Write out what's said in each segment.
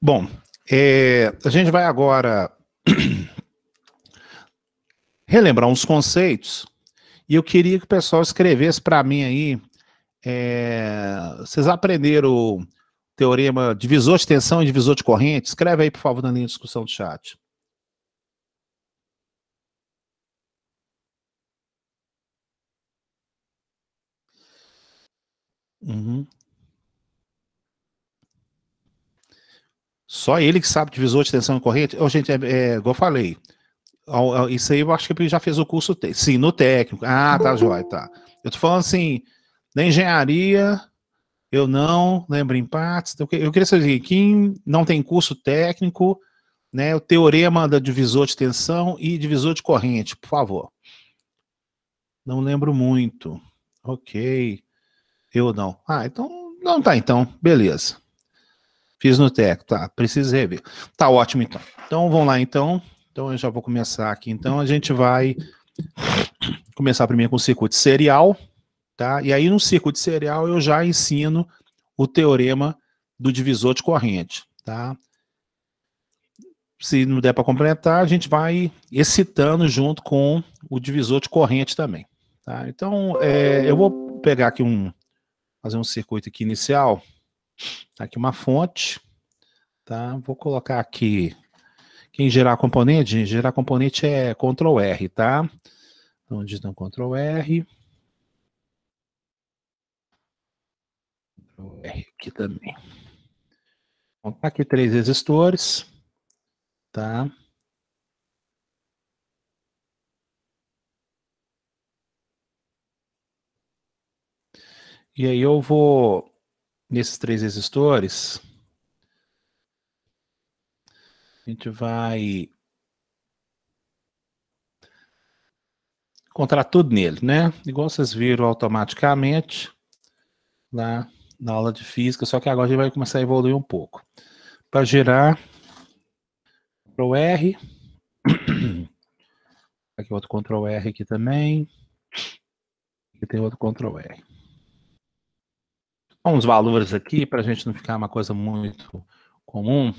Bom, a gente vai agora relembrar uns conceitos e eu queria que o pessoal escrevesse para mim aí. Vocês aprenderam o teorema divisor de tensão e divisor de corrente? Escreve aí, por favor, na linha de discussão do chat. Uhum. Só ele que sabe divisor de tensão e corrente? Gente, igual eu falei, isso aí eu acho que ele já fez o curso, sim, no técnico. Ah, tá, joia, tá. Eu tô falando assim, na engenharia, eu não lembro em partes. Eu queria saber, quem não tem curso técnico, né, o teorema da divisor de tensão e divisor de corrente, por favor. Não lembro muito. Ok. Eu não. Ah, então, não tá, então, beleza. Fiz no técnico, tá, preciso rever. Tá ótimo, então. Então, vamos lá, então. Então, eu já vou começar aqui. Então, a gente vai começar primeiro com o circuito serial, tá? E aí, no circuito serial, eu já ensino o teorema do divisor de corrente, tá? Se não der para completar, a gente vai excitando junto com o divisor de corrente também, tá? Então, eu vou pegar aqui fazer um circuito aqui inicial, tá aqui uma fonte, tá? Vou colocar aqui, quem gerar componente é Ctrl R, tá? Então, digitando Ctrl R. Ctrl R aqui também. Vou colocar aqui 3 resistores, tá? E aí eu vou, nesses 3 resistores, a gente vai encontrar tudo nele, né? Igual vocês viram automaticamente lá na aula de física, só que agora a gente vai começar a evoluir um pouco. Para gerar, Ctrl R. Aqui outro Ctrl R aqui também. Aqui tem outro Ctrl R. Uns valores aqui, para a gente não ficar uma coisa muito comum.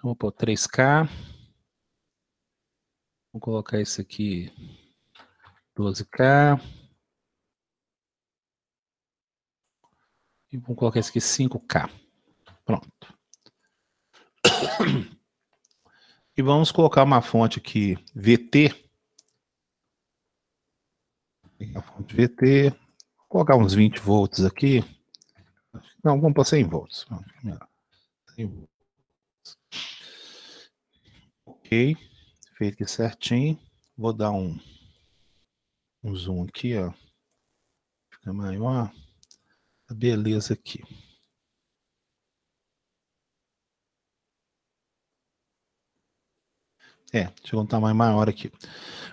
Vou pôr 3K. Vou colocar esse aqui 12K. E vamos colocar esse aqui 5K. Pronto. E vamos colocar uma fonte aqui VT. A fonte VT. Vou colocar uns 20 volts aqui. Não, vamos pôr 100 volts. 100 volts. Ok. Feito aqui certinho. Vou dar um zoom aqui, ó. Fica maior. Beleza aqui. Chegou um tamanho maior aqui.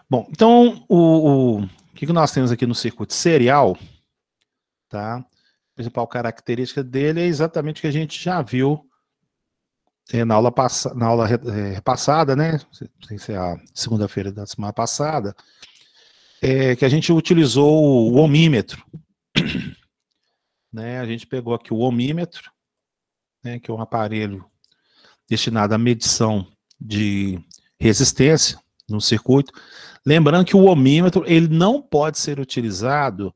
Bom, então o que nós temos aqui no circuito serial, tá? A principal característica dele é exatamente o que a gente já viu na aula passada, né? Sem ser a segunda-feira da semana passada, que a gente utilizou o ohmímetro. Né? A gente pegou aqui o ohmímetro, né, que é um aparelho destinado à medição de resistência no circuito. Lembrando que o ohmímetro ele não pode ser utilizado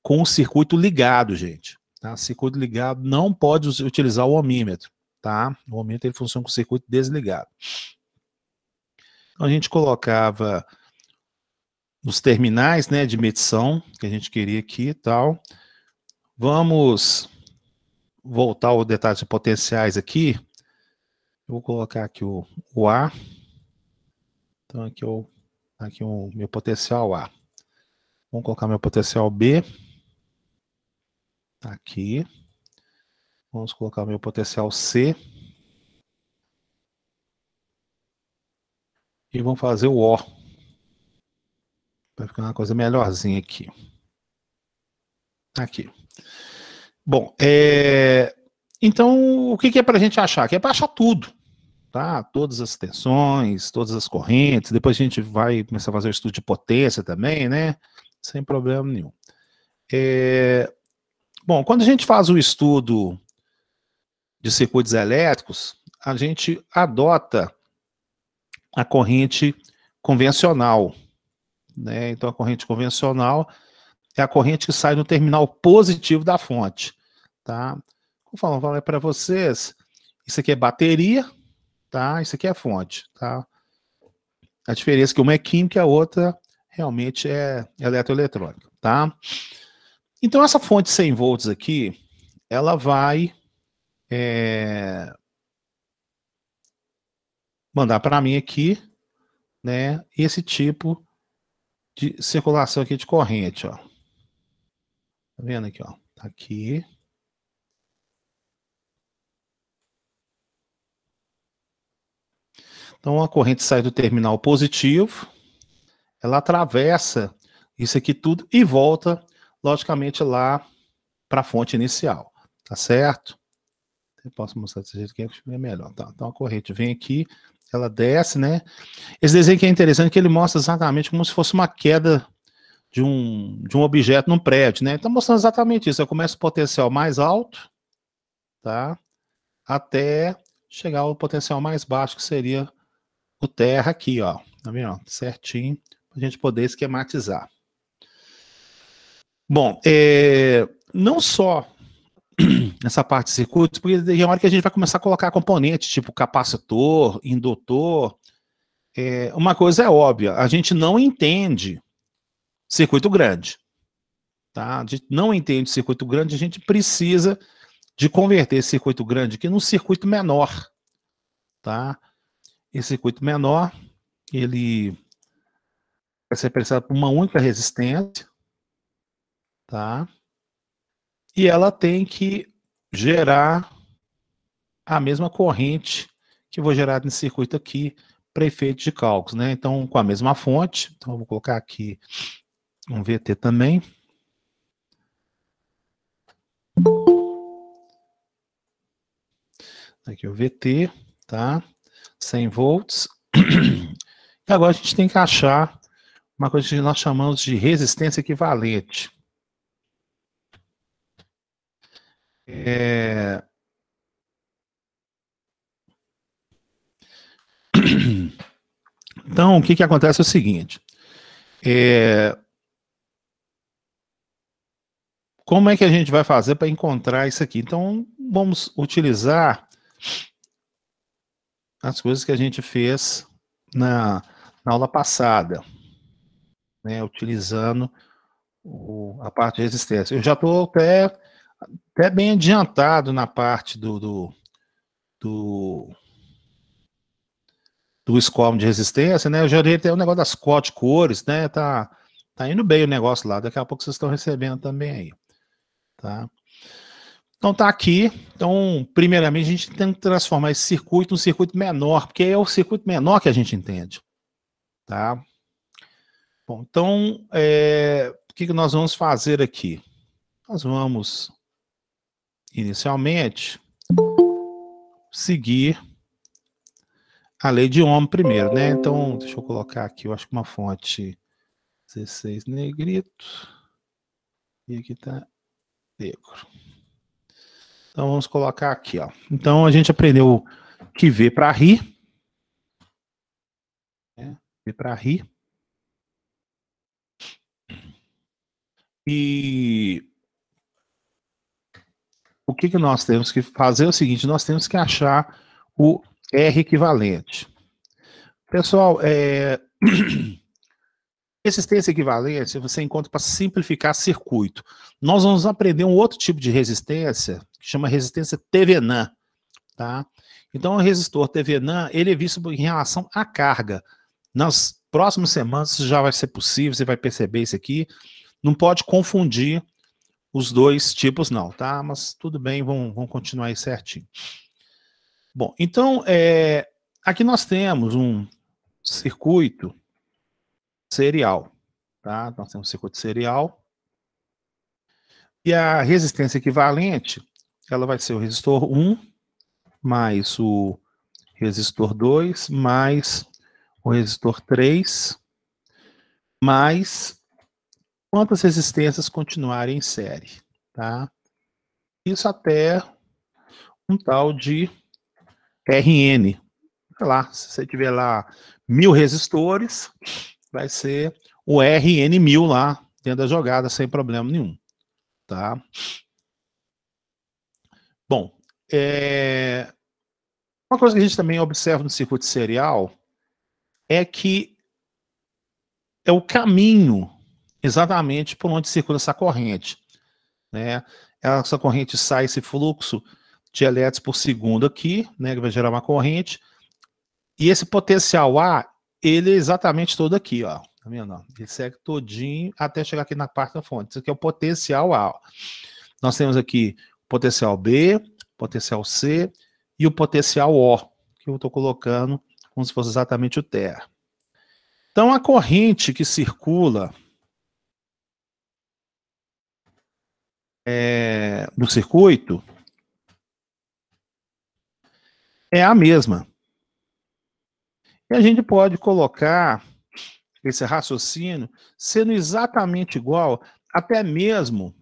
com o circuito ligado, gente. Tá? Circuito ligado não pode utilizar o ohmímetro. Tá? O ohmímetro ele funciona com o circuito desligado. Então, a gente colocava nos terminais, né, de medição que a gente queria aqui e tal. Vamos voltar ao detalhe de potenciais aqui. Eu vou colocar aqui o A. Então, aqui o meu potencial A. Vamos colocar meu potencial B. Aqui. Vamos colocar meu potencial C. E vamos fazer o O. Vai ficar uma coisa melhorzinha aqui. Aqui. Bom, então, o que é para a gente achar? Que é para achar tudo. Tá? Todas as tensões, todas as correntes. Depois a gente vai começar a fazer o estudo de potência também, né? Sem problema nenhum. Bom, quando a gente faz o estudo de circuitos elétricos, a gente adota a corrente convencional, né? Então, a corrente convencional é a corrente que sai no terminal positivo da fonte, tá? Vou falar para vocês, isso aqui é bateria, tá? Isso aqui é fonte, tá? A diferença é que uma é química e a outra realmente é eletroeletrônica, tá? Então, essa fonte 100 volts aqui, ela vai mandar para mim aqui, né, esse tipo de circulação aqui de corrente, ó. Tá vendo aqui, ó? Tá aqui. Então, a corrente sai do terminal positivo, ela atravessa isso aqui tudo e volta, logicamente, lá para a fonte inicial, tá certo? Eu posso mostrar desse jeito que é melhor. Tá? Então, a corrente vem aqui, ela desce, né? Esse desenho aqui é interessante, que ele mostra exatamente como se fosse uma queda de um objeto num prédio, né? Então, mostrando exatamente isso. Eu começo o potencial mais alto, tá? Até chegar ao potencial mais baixo, que seria o terra aqui, ó. Tá vendo? Certinho, para a gente poder esquematizar. Bom, não só nessa parte de circuitos, porque é a hora que a gente vai começar a colocar componentes, tipo capacitor, indutor. Uma coisa é óbvia, a gente não entende circuito grande. Tá? A gente não entende circuito grande, a gente precisa de converter esse circuito grande aqui num circuito menor. Tá? Esse circuito menor, ele vai ser representado por uma única resistência, tá? E ela tem que gerar a mesma corrente que eu vou gerar nesse circuito aqui para efeito de cálculos, né? Então, com a mesma fonte, então eu vou colocar aqui um VT também. Aqui o VT, tá? 100 volts. E agora a gente tem que achar uma coisa que nós chamamos de resistência equivalente. Então, o que acontece é o seguinte. Como é que a gente vai fazer para encontrar isso aqui? Então, vamos utilizar as coisas que a gente fez na aula passada, né? Utilizando a parte de resistência. Eu já estou até bem adiantado na parte do SCOM de resistência, né? Eu já dei até o negócio das cores, né? Tá indo bem o negócio lá. Daqui a pouco vocês estão recebendo também aí, tá? Então tá aqui. Então, primeiramente, a gente tem que transformar esse circuito num circuito menor, porque é o circuito menor que a gente entende, tá? Bom, então, o que nós vamos fazer aqui? Nós vamos, inicialmente, seguir a lei de Ohm primeiro, né? Então, deixa eu colocar aqui, eu acho que uma fonte 16 negrito, e aqui tá negro. Então, vamos colocar aqui, ó. Então, a gente aprendeu que V para RI, né? V para RI. E o que nós temos que fazer é o seguinte, nós temos que achar o R equivalente. Pessoal, resistência equivalente você encontra para simplificar circuito. Nós vamos aprender um outro tipo de resistência, que chama resistência Thevenin, tá? Então, o resistor Thevenin, ele é visto em relação à carga. Nas próximas semanas já vai ser possível, você vai perceber isso aqui. Não pode confundir os dois tipos não, tá? Mas tudo bem, vamos continuar aí certinho. Bom, então, aqui nós temos um circuito serial, tá? Nós temos um circuito serial. E a resistência equivalente, ela vai ser o resistor 1, mais o resistor 2, mais o resistor 3, mais quantas resistências continuarem em série, tá? Isso até um tal de RN. Sei lá, se você tiver lá 1000 resistores, vai ser o RN1000 lá dentro da jogada, sem problema nenhum, tá? Bom, uma coisa que a gente também observa no circuito serial é que é o caminho exatamente por onde circula essa corrente, né? Essa corrente sai, esse fluxo de elétrons por segundo aqui, né, que vai gerar uma corrente, e esse potencial A, ele é exatamente todo aqui, ó, tá vendo? Ele segue todinho até chegar aqui na parte da fonte. Isso aqui é o potencial A, ó. Nós temos aqui o potencial B, potencial C e o potencial O, que eu estou colocando como se fosse exatamente o TR. Então, a corrente que circula no circuito é a mesma. E a gente pode colocar esse raciocínio sendo exatamente igual, até mesmo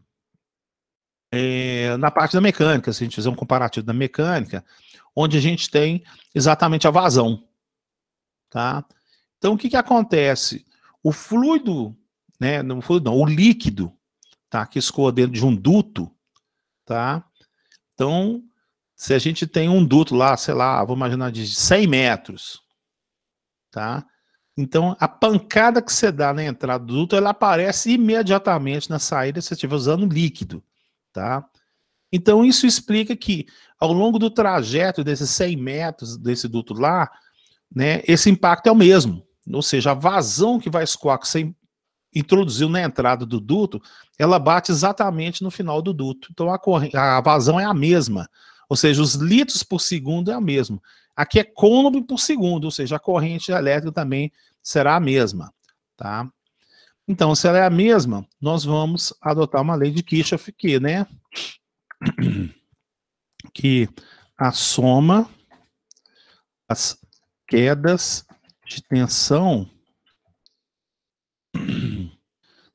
na parte da mecânica, se a gente fizer um comparativo da mecânica, onde a gente tem exatamente a vazão. Tá? Então, o que acontece? O fluido, né, não, o líquido, tá, que escoa dentro de um duto, tá? Então, se a gente tem um duto lá, sei lá, vou imaginar de 100 metros, tá? Então, a pancada que você dá na entrada do duto, ela aparece imediatamente na saída se você estiver usando líquido, tá? Então, isso explica que, ao longo do trajeto desses 100 metros desse duto lá, né, esse impacto é o mesmo. Ou seja, a vazão que vai escoar, que você introduziu na entrada do duto, ela bate exatamente no final do duto. Então, a vazão é a mesma. Ou seja, os litros por segundo é a mesma. Aqui é coulomb por segundo, ou seja, a corrente elétrica também será a mesma. Tá? Então, se ela é a mesma, nós vamos adotar uma lei de Kirchhoff aqui, né? Que a soma das quedas de tensão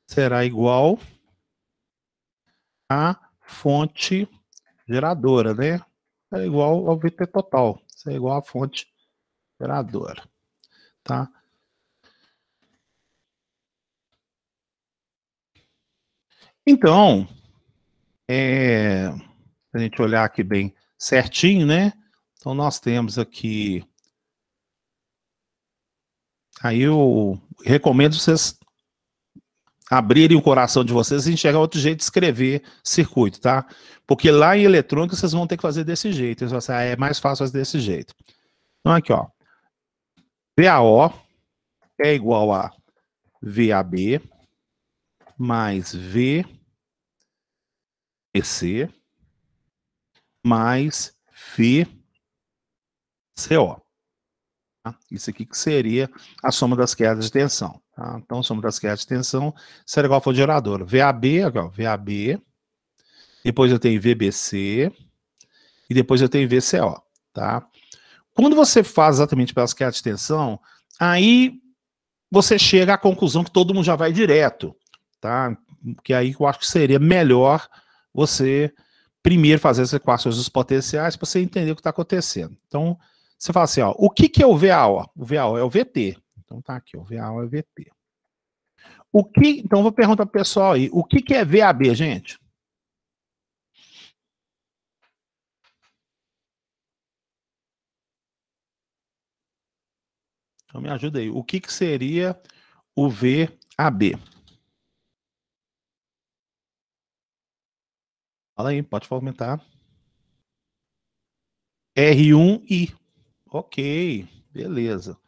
será igual à fonte geradora, né? É igual ao VT total. Isso é igual à fonte geradora, tá? Então, se a gente olhar aqui bem certinho, né? Então, nós temos aqui... Aí eu recomendo vocês abrirem o coração de vocês e enxergar outro jeito de escrever circuito, tá? Porque lá em eletrônica vocês vão ter que fazer desse jeito. Vocês vão assim, é mais fácil fazer desse jeito. Então, aqui, ó. VAO é igual a VAB mais VEC mais VCO. Tá? Isso aqui que seria a soma das quedas de tensão. Tá? Então, a soma das quedas de tensão será igual ao fonte geradora. VAB, aqui, ó, VAB, depois eu tenho VBC e depois eu tenho VCO. Tá? Quando você faz exatamente pelas quedas de tensão, aí você chega à conclusão que todo mundo já vai direto. Tá? Que aí eu acho que seria melhor você primeiro fazer as equações dos potenciais para você entender o que está acontecendo. Então, você fala assim, ó, o que é o VAO? O VAO é o VT. Então tá aqui, o VAO é o VT. Então, eu vou perguntar para o pessoal aí, o que é VAB, gente? Então me ajuda aí. O que seria o VAB? Fala aí, pode comentar. R1I. Ok, beleza.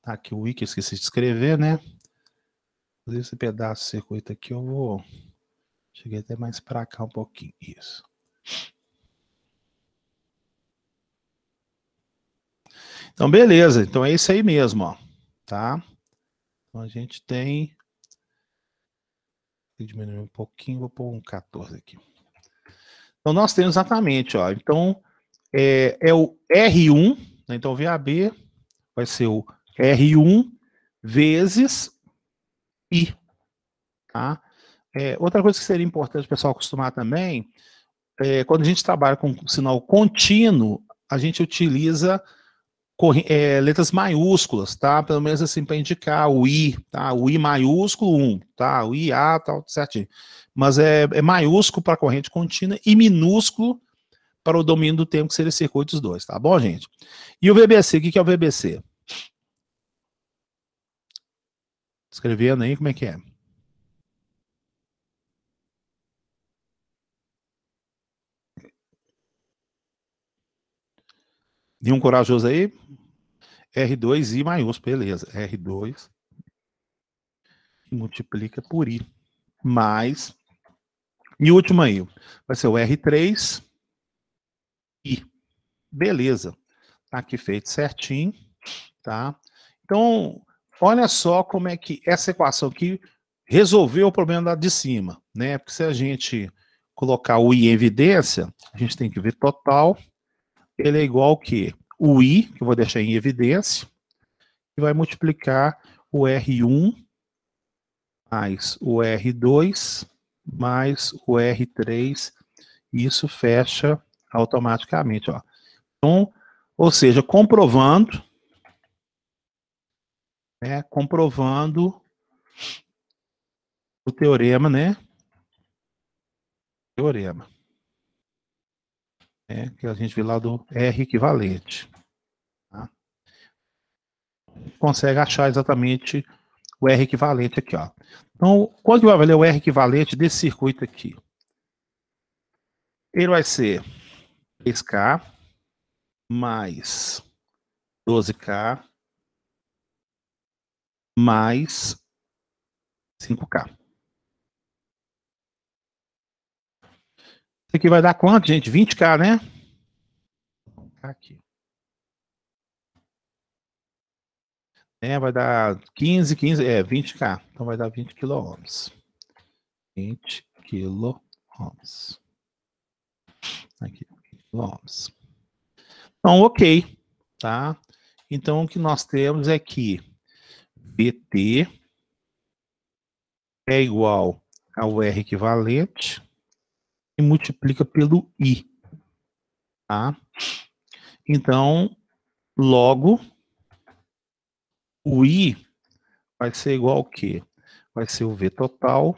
Tá aqui o I que eu esqueci de escrever, né? Esse pedaço de circuito aqui eu vou... Cheguei até mais para cá um pouquinho. Isso. Então, beleza. Então é isso aí mesmo, ó. Tá? Então a gente tem... Vou diminuir um pouquinho, vou pôr um 14 aqui. Então nós temos exatamente, ó. Então é o R1, né? Então o VAB vai ser o R1 vezes I. Tá? Outra coisa que seria importante o pessoal acostumar também quando a gente trabalha com sinal contínuo, a gente utiliza letras maiúsculas, tá? Pelo menos assim para indicar o I, tá? O I maiúsculo 1, tá? O IA, tal, certinho. Mas é maiúsculo para corrente contínua e minúsculo para o domínio do tempo, que seria circuitos 2, tá bom, gente? E o VBC, o que é o VBC? Escrevendo aí, como é que é? Nenhum corajoso aí? R2I maiúsculo, beleza. R2 multiplica por I. Mais. E o último aí, vai ser o R3I. Beleza. Tá aqui feito certinho, tá? Então, olha só como é que essa equação aqui resolveu o problema lá de cima, né? Porque se a gente colocar o I em evidência, a gente tem que ver total, ele é igual ao quê? O I, que eu vou deixar em evidência, e vai multiplicar o R1 mais o R2 mais o R3, e isso fecha automaticamente, ó. Então, ou seja, comprovando o teorema, né? Teorema, né? Que a gente viu lá do R equivalente. Tá? Consegue achar exatamente o R equivalente aqui, ó. Então, quanto vai valer o R equivalente desse circuito aqui? Ele vai ser 3K mais 12K mais 5K. Isso aqui vai dar quanto, gente? 20K, né? Aqui. Vai dar 15, 20K. Então vai dar 20 quiloohms. 20 quiloohms. Aqui, quiloohms. Então, ok, tá? Então, o que nós temos é que VT é igual ao R equivalente e multiplica pelo I, tá? Então, logo, o I vai ser igual ao quê? Vai ser o V total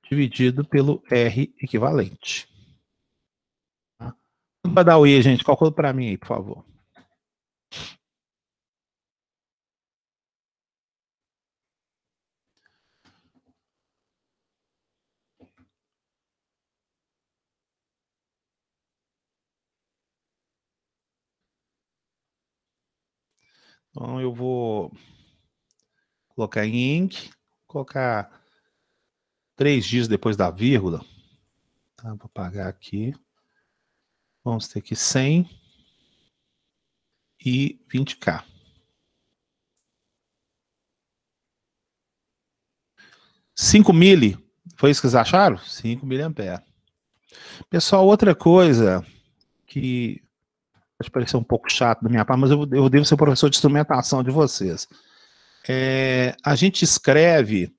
dividido pelo R equivalente. Tá? Quanto vai dar o I, gente? Calcula para mim aí, por favor. Então, eu vou colocar em ing, colocar 3 dias depois da vírgula. Tá? Vou apagar aqui. Vamos ter aqui 100 e 20K. 5 mili, foi isso que vocês acharam? 5 miliamperes. Pessoal, outra coisa que pode parecer um pouco chato da minha parte, mas eu devo ser o professor de instrumentação de vocês. A gente escreve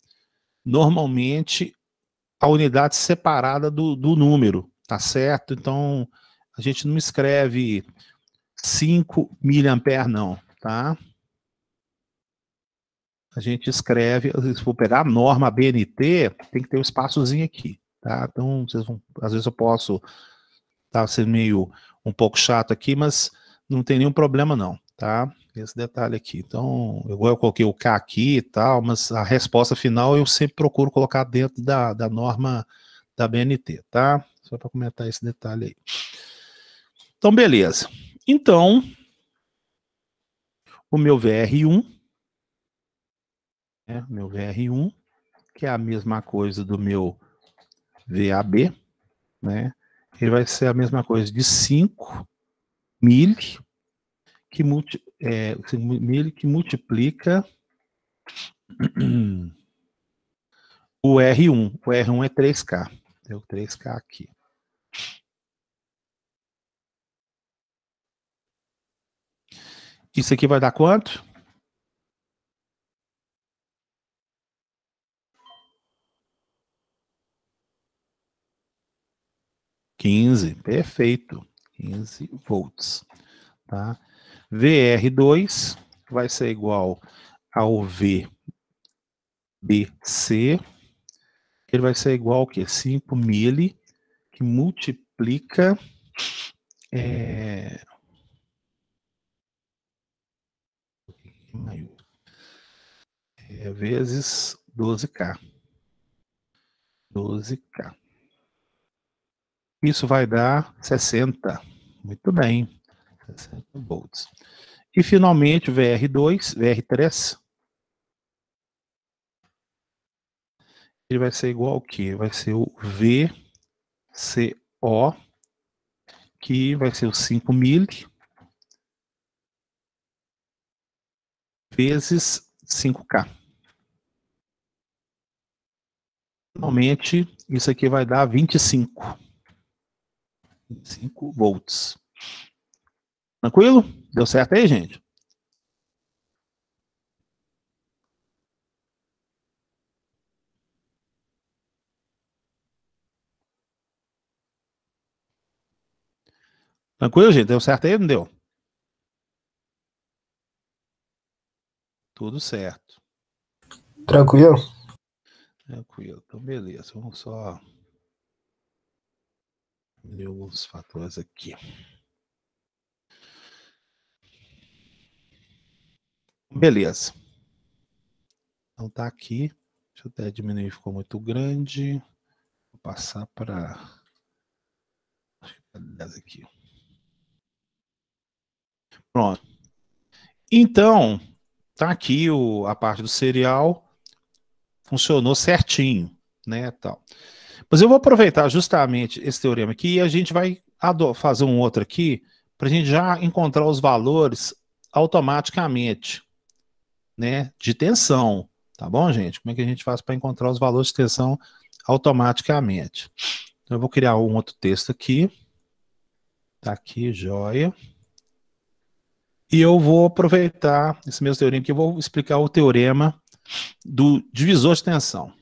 normalmente a unidade separada do número, tá certo? Então, a gente não escreve 5 miliamperes não, tá? A gente escreve, se for pegar a norma BNT, tem que ter um espaçozinho aqui, tá? Então, vocês vão, às vezes eu posso estar sendo meio um pouco chato aqui, mas não tem nenhum problema não, tá? Esse detalhe aqui. Então, eu coloquei o K aqui e tal, mas a resposta final eu sempre procuro colocar dentro da norma da BNT, tá? Só para comentar esse detalhe aí. Então, beleza. Então, o meu VR1, meu VR1, que é a mesma coisa do meu VAB, né? Ele vai ser a mesma coisa de 5 mil que multiplica o R1. O R1 é 3K. Deu 3K aqui. Isso aqui vai dar quanto? 15, perfeito. 15 volts, tá? VR2 vai ser igual ao VBC, ele vai ser igual ao quê? 5 mili, que multiplica vezes 12K. 12K. Isso vai dar 60. Muito bem. 60 volts. E finalmente o VR2, VR3, ele vai ser igual ao quê? Vai ser o VCO, que vai ser o 5 mili vezes 5K. Finalmente, isso aqui vai dar 25. 25 volts. Tranquilo? Deu certo aí, gente? Tranquilo, gente? Deu certo aí, não deu? Tudo certo. Tranquilo? Tranquilo. Então, beleza. Vamos só ver alguns fatores aqui. Beleza. Então tá aqui. Deixa eu até diminuir, ficou muito grande. Vou passar para 10 aqui. Pronto. Então, tá aqui a parte do serial. Funcionou certinho, né, tal. Mas eu vou aproveitar justamente esse teorema aqui e a gente vai fazer um outro aqui para a gente já encontrar os valores automaticamente, né, de tensão, tá bom, gente? Como é que a gente faz para encontrar os valores de tensão automaticamente? Então, eu vou criar um outro texto aqui, tá aqui, joia. E eu vou aproveitar esse mesmo teorema aqui, eu vou explicar o teorema do divisor de tensão.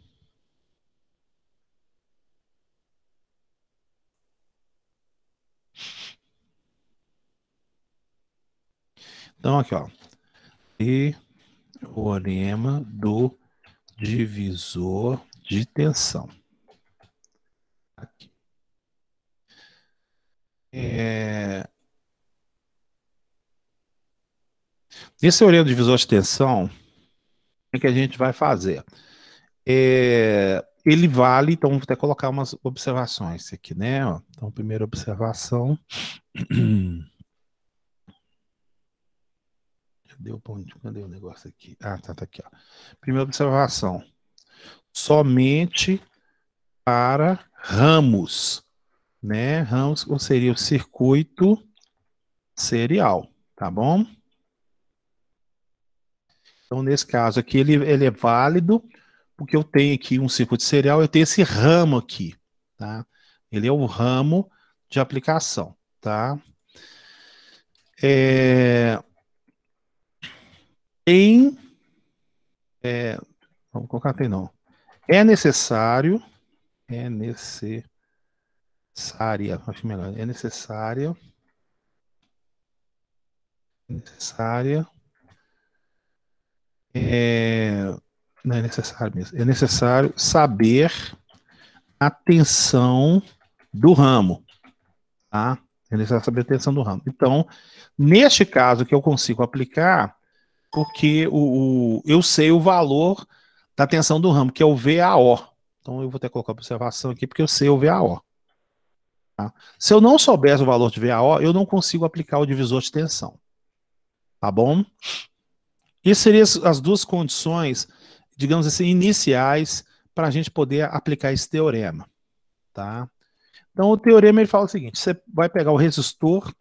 Então, aqui, ó. Teorema do divisor de tensão. Aqui. Esse teorema do divisor de tensão, o que a gente vai fazer? Ele vale, então vou até colocar umas observações aqui, né? Então, primeira observação. Cadê o negócio aqui? Ah, tá aqui, ó. Primeira observação. Somente para ramos, né? Ramos, ou seria o circuito serial, tá bom? Então, nesse caso aqui, ele é válido, porque eu tenho aqui um circuito serial, eu tenho esse ramo aqui, tá? Ele é o ramo de aplicação, tá? Vamos colocar tem não. É necessária, acho melhor, não é necessário mesmo, é necessário saber a tensão do ramo, tá? É necessário saber a tensão do ramo. Então, neste caso que eu consigo aplicar, porque eu sei o valor da tensão do ramo, que é o VAO. Então, eu vou até colocar a observação aqui, porque eu sei o VAO. Tá? Se eu não soubesse o valor de VAO, eu não consigo aplicar o divisor de tensão. Tá bom? Essas seriam as duas condições, digamos assim, iniciais para a gente poder aplicar esse teorema. Tá? Então, o teorema ele fala o seguinte: você vai pegar o resistor,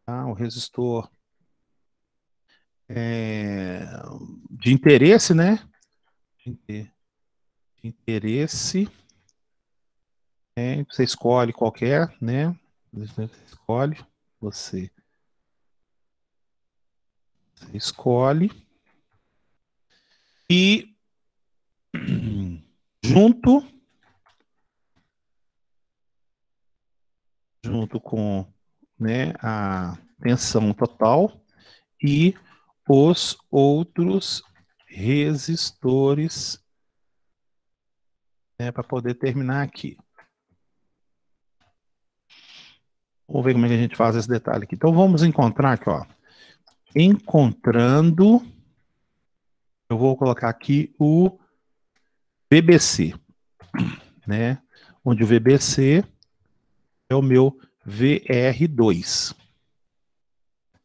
tá? O resistor de interesse, né? De interesse. Você escolhe qualquer, né? Você você escolhe. E junto junto com, né, a tensão total e os outros resistores, né, para poder terminar aqui. Vamos ver como é que a gente faz esse detalhe aqui. Então vamos encontrar aqui, ó. Encontrando, eu vou colocar aqui o VBC, né? Onde o VBC é o meu VR2.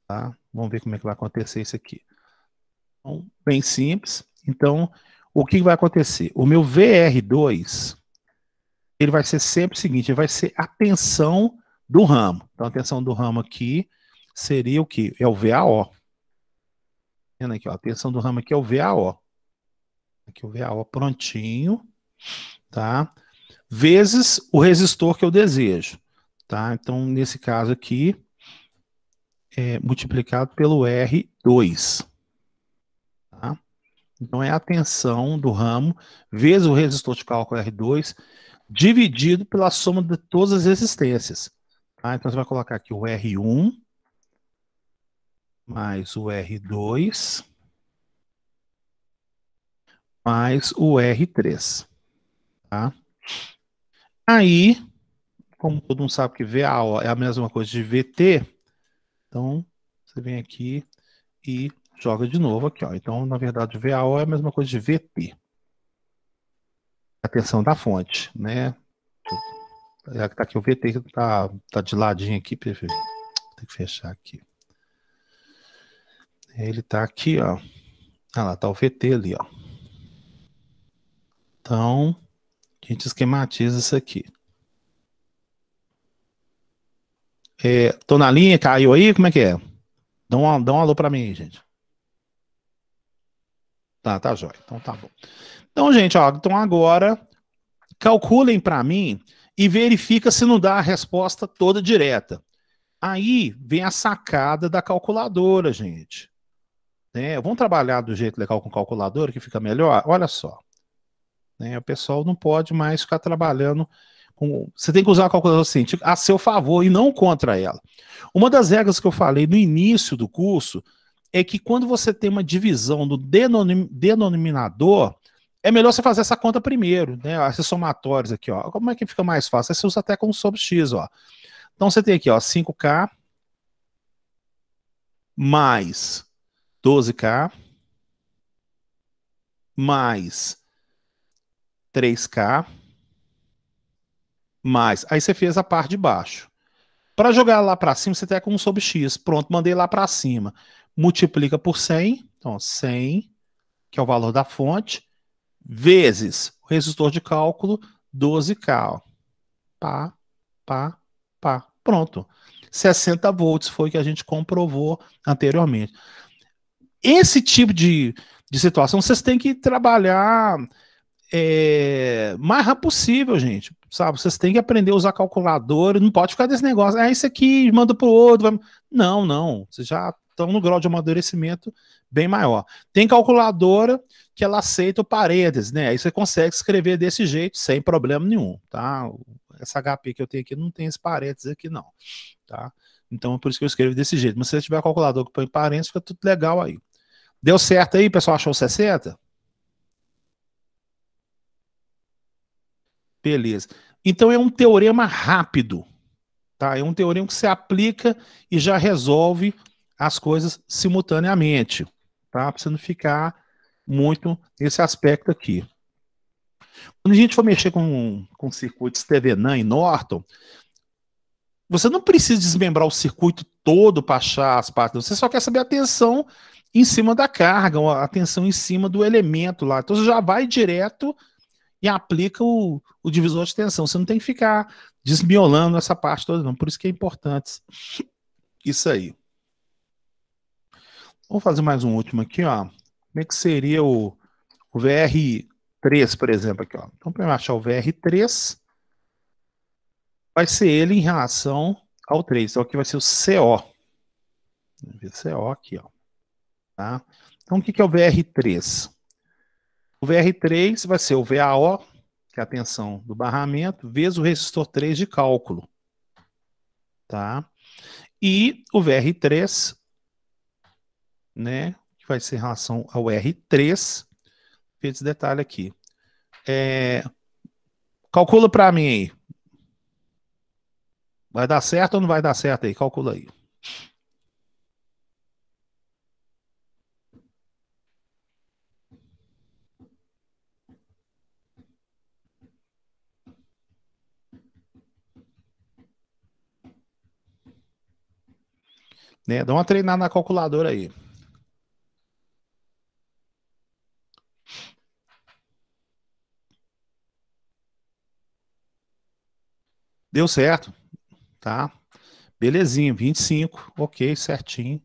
Tá? Vamos ver como é que vai acontecer isso aqui. Então, bem simples. Então, o que vai acontecer? O meu VR2, ele vai ser sempre o seguinte, ele vai ser a tensão do ramo. Então, a tensão do ramo aqui seria o quê? É o VAO. Vendo aqui, ó, a tensão do ramo aqui é o VAO. Aqui o VAO prontinho, tá? Vezes o resistor que eu desejo, tá? Então, nesse caso aqui, é multiplicado pelo R2, tá? Então, é a tensão do ramo vezes o resistor de cálculo R2 dividido pela soma de todas as resistências, tá? Então, você vai colocar aqui o R1 mais o R2 mais o R3, tá? Aí, como todo mundo sabe que VA é a mesma coisa de VT, então você vem aqui e joga de novo aqui, ó. Então, na verdade, VAO é a mesma coisa de VT. A tensão da fonte, né? Já que tá aqui o VT, que tá de ladinho aqui, perfeito. Tem que fechar aqui. Ele tá aqui, ó. Ah lá, tá o VT ali, ó. Então, a gente esquematiza isso aqui. Tô na linha, caiu aí? Como é que é? Dá um alô pra mim aí, gente. Tá jóia. Então tá bom. Então, gente, ó, então agora calculem para mim e verifica se não dá a resposta toda direta. Aí vem a sacada da calculadora, gente. Né? Vamos trabalhar do jeito legal com calculadora, que fica melhor? Olha só. Né? O pessoal não pode mais ficar trabalhando com... Você tem que usar a calculadora assim, a seu favor e não contra ela. Uma das regras que eu falei no início do curso é que quando você tem uma divisão do denominador, é melhor você fazer essa conta primeiro, né? Esses somatórios aqui, ó. Como é que fica mais fácil? Você usa até como sobre x, ó. Então você tem aqui, ó, 5K mais 12K mais 3K mais. Aí você fez a parte de baixo. Para jogar lá para cima, você tem como sobre x. Pronto, mandei lá para cima. Multiplica por 100. Então, 100, que é o valor da fonte, vezes o resistor de cálculo, 12K. Ó. Pá, pá, pá. Pronto. 60 volts foi o que a gente comprovou anteriormente. Esse tipo de situação vocês têm que trabalhar mais rápido possível, gente. Sabe? Vocês têm que aprender a usar calculadora. Não pode ficar desse negócio. Isso aqui manda para o outro. Não, não. Vocês já estão no grau de amadurecimento bem maior. Tem calculadora que ela aceita o parênteses, né? Aí você consegue escrever desse jeito sem problema nenhum, tá? Essa HP que eu tenho aqui não tem esse parênteses aqui, não, tá? Então é por isso que eu escrevo desse jeito. Mas se você tiver calculador que põe parênteses, fica tudo legal aí. Deu certo aí, pessoal? Achou 60? Beleza. Então é um teorema rápido, tá? É um teorema que você aplica e já resolve as coisas simultaneamente, tá? Para você não ficar muito nesse aspecto aqui. Quando a gente for mexer com circuitos Thevenin e Norton, você não precisa desmembrar o circuito todo para achar as partes, você só quer saber a tensão em cima da carga, a tensão em cima do elemento lá. Então você já vai direto e aplica o divisor de tensão. Você não tem que ficar desmiolando essa parte toda, não. Por isso que é importante isso aí. Vamos fazer mais um último aqui, ó. Como é que seria o VR3, por exemplo, aqui, ó. Então, para eu achar o VR3, vai ser ele em relação ao 3. Então, aqui vai ser o CO. CO aqui, ó. Tá? Então, o que é o VR3? O VR3 vai ser o VAO, que é a tensão do barramento, vezes o resistor 3 de cálculo. tá? E o VR3, né, que vai ser em relação ao R3, fez esse detalhe aqui. Calcula para mim aí. Vai dar certo ou não vai dar certo aí? Calcula aí. Né? Dá uma treinada na calculadora aí. Deu certo, tá? Belezinha, 25, ok, certinho.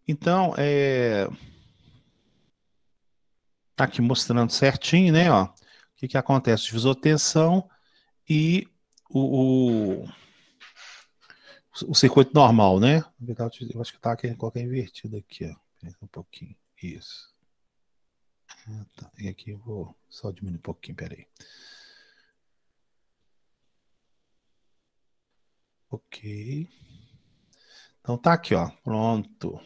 Então, tá aqui mostrando certinho, né? Ó, o que que acontece? Divisor tensão e o circuito normal, né? Eu acho que tá aqui, colocar invertido aqui, ó. Um pouquinho. Isso. Ah, tá. E aqui eu vou só diminuir um pouquinho, peraí. Ok. Então tá aqui, ó. Pronto.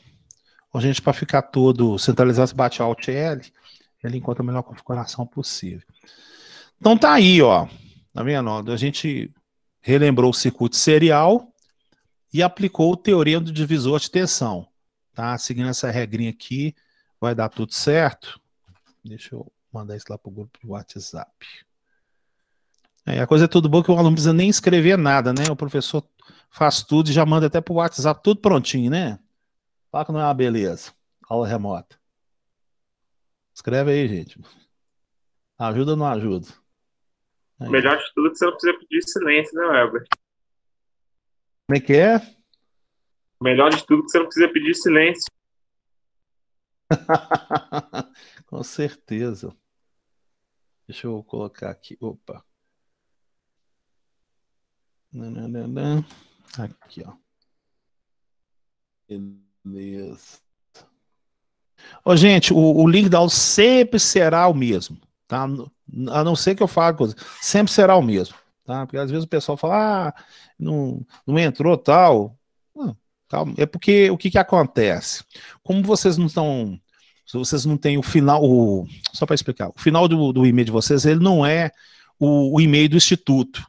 Bom, gente, para ficar todo centralizado, você bate Alt L, ele encontra a melhor configuração possível. Então tá aí, ó. Tá vendo? Ó, a gente relembrou o circuito serial e aplicou o teorema do divisor de tensão. Tá? Seguindo essa regrinha aqui, vai dar tudo certo. Deixa eu mandar isso lá pro grupo do WhatsApp. A coisa é tudo boa que o aluno não precisa nem escrever nada, né? O professor faz tudo e já manda até pro WhatsApp tudo prontinho, né? Fala que não é uma beleza. Aula remota. Escreve aí, gente. Ajuda ou não ajuda? O Aí. melhor de tudo é que você não precisa pedir silêncio, né, Elber? Como é que é? O melhor de tudo é que você não precisa pedir silêncio. Com certeza. Deixa eu colocar aqui. Opa. Nananana. Aqui, ó. Beleza. Ô, gente, o link da aula sempre será o mesmo, tá? A não ser que eu fale coisa, sempre será o mesmo, tá? Porque às vezes o pessoal fala, não entrou tal. Não, calma. É porque o que que acontece? Como vocês não estão, vocês não têm o final, só para explicar, o final do e-mail de vocês, ele não é o e-mail do instituto.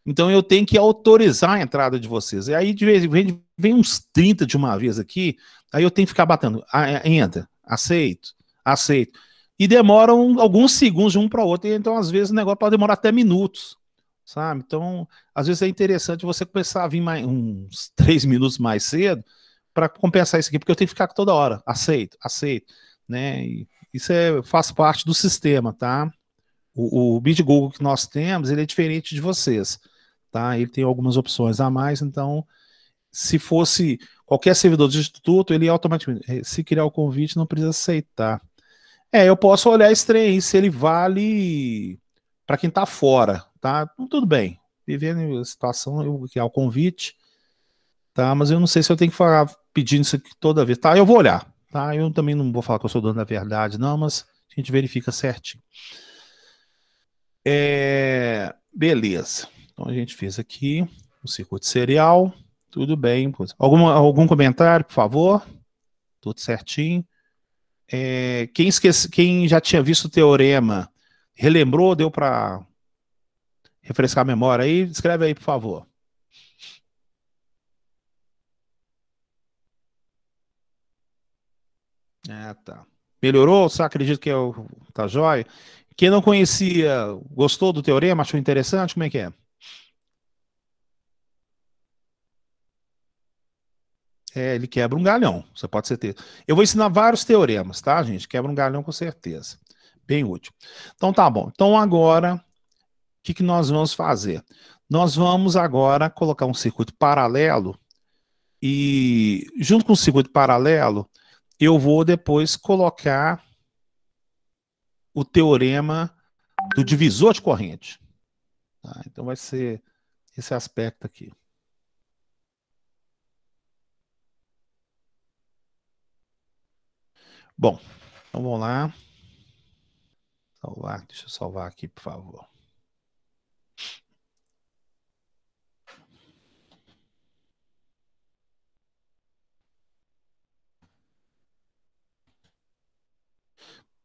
Então eu tenho que autorizar a entrada de vocês. E aí de vez em quando vem uns 30 de uma vez aqui, aí eu tenho que ficar batendo. Entra, aceito, aceito. E demoram alguns segundos de um para o outro. Então, às vezes, o negócio pode demorar até minutos. Sabe? Então, às vezes é interessante você começar a vir uns 3 minutos mais cedo para compensar isso aqui, porque eu tenho que ficar toda hora. Aceito, aceito. Né? E isso faz parte do sistema, tá? O Bid Google que nós temos, ele é diferente de vocês. Tá? Ele tem algumas opções a mais, então, se fosse qualquer servidor do instituto, ele automaticamente, se criar o convite, não precisa aceitar. Eu posso olhar esse trem aí, se ele vale para quem está fora, tá? Então, tudo bem. Vivendo a situação, eu criar o convite, tá? Mas eu não sei se eu tenho que falar pedindo isso aqui toda vez. Tá, eu vou olhar, tá? Eu também não vou falar que eu sou dono da verdade, não, mas a gente verifica certinho. Beleza. Então a gente fez aqui o circuito serial. Tudo bem. Algum comentário, por favor? Tudo certinho. Quem já tinha visto o teorema, relembrou, deu para refrescar a memória aí? Escreve aí, por favor. Tá. Melhorou? Você acredita que tá jóia? Quem não conhecia, gostou do teorema? Achou interessante? Como é que é? Ele quebra um galhão, você pode ter. Eu vou ensinar vários teoremas, tá, gente? Quebra um galhão com certeza. Bem útil. Então tá bom. Então agora, o que nós vamos fazer? Nós vamos agora colocar um circuito paralelo e junto com o circuito paralelo, eu vou depois colocar o teorema do divisor de corrente. Tá? Então vai ser esse aspecto aqui. Bom, então vamos lá. Salvar, deixa eu salvar aqui, por favor.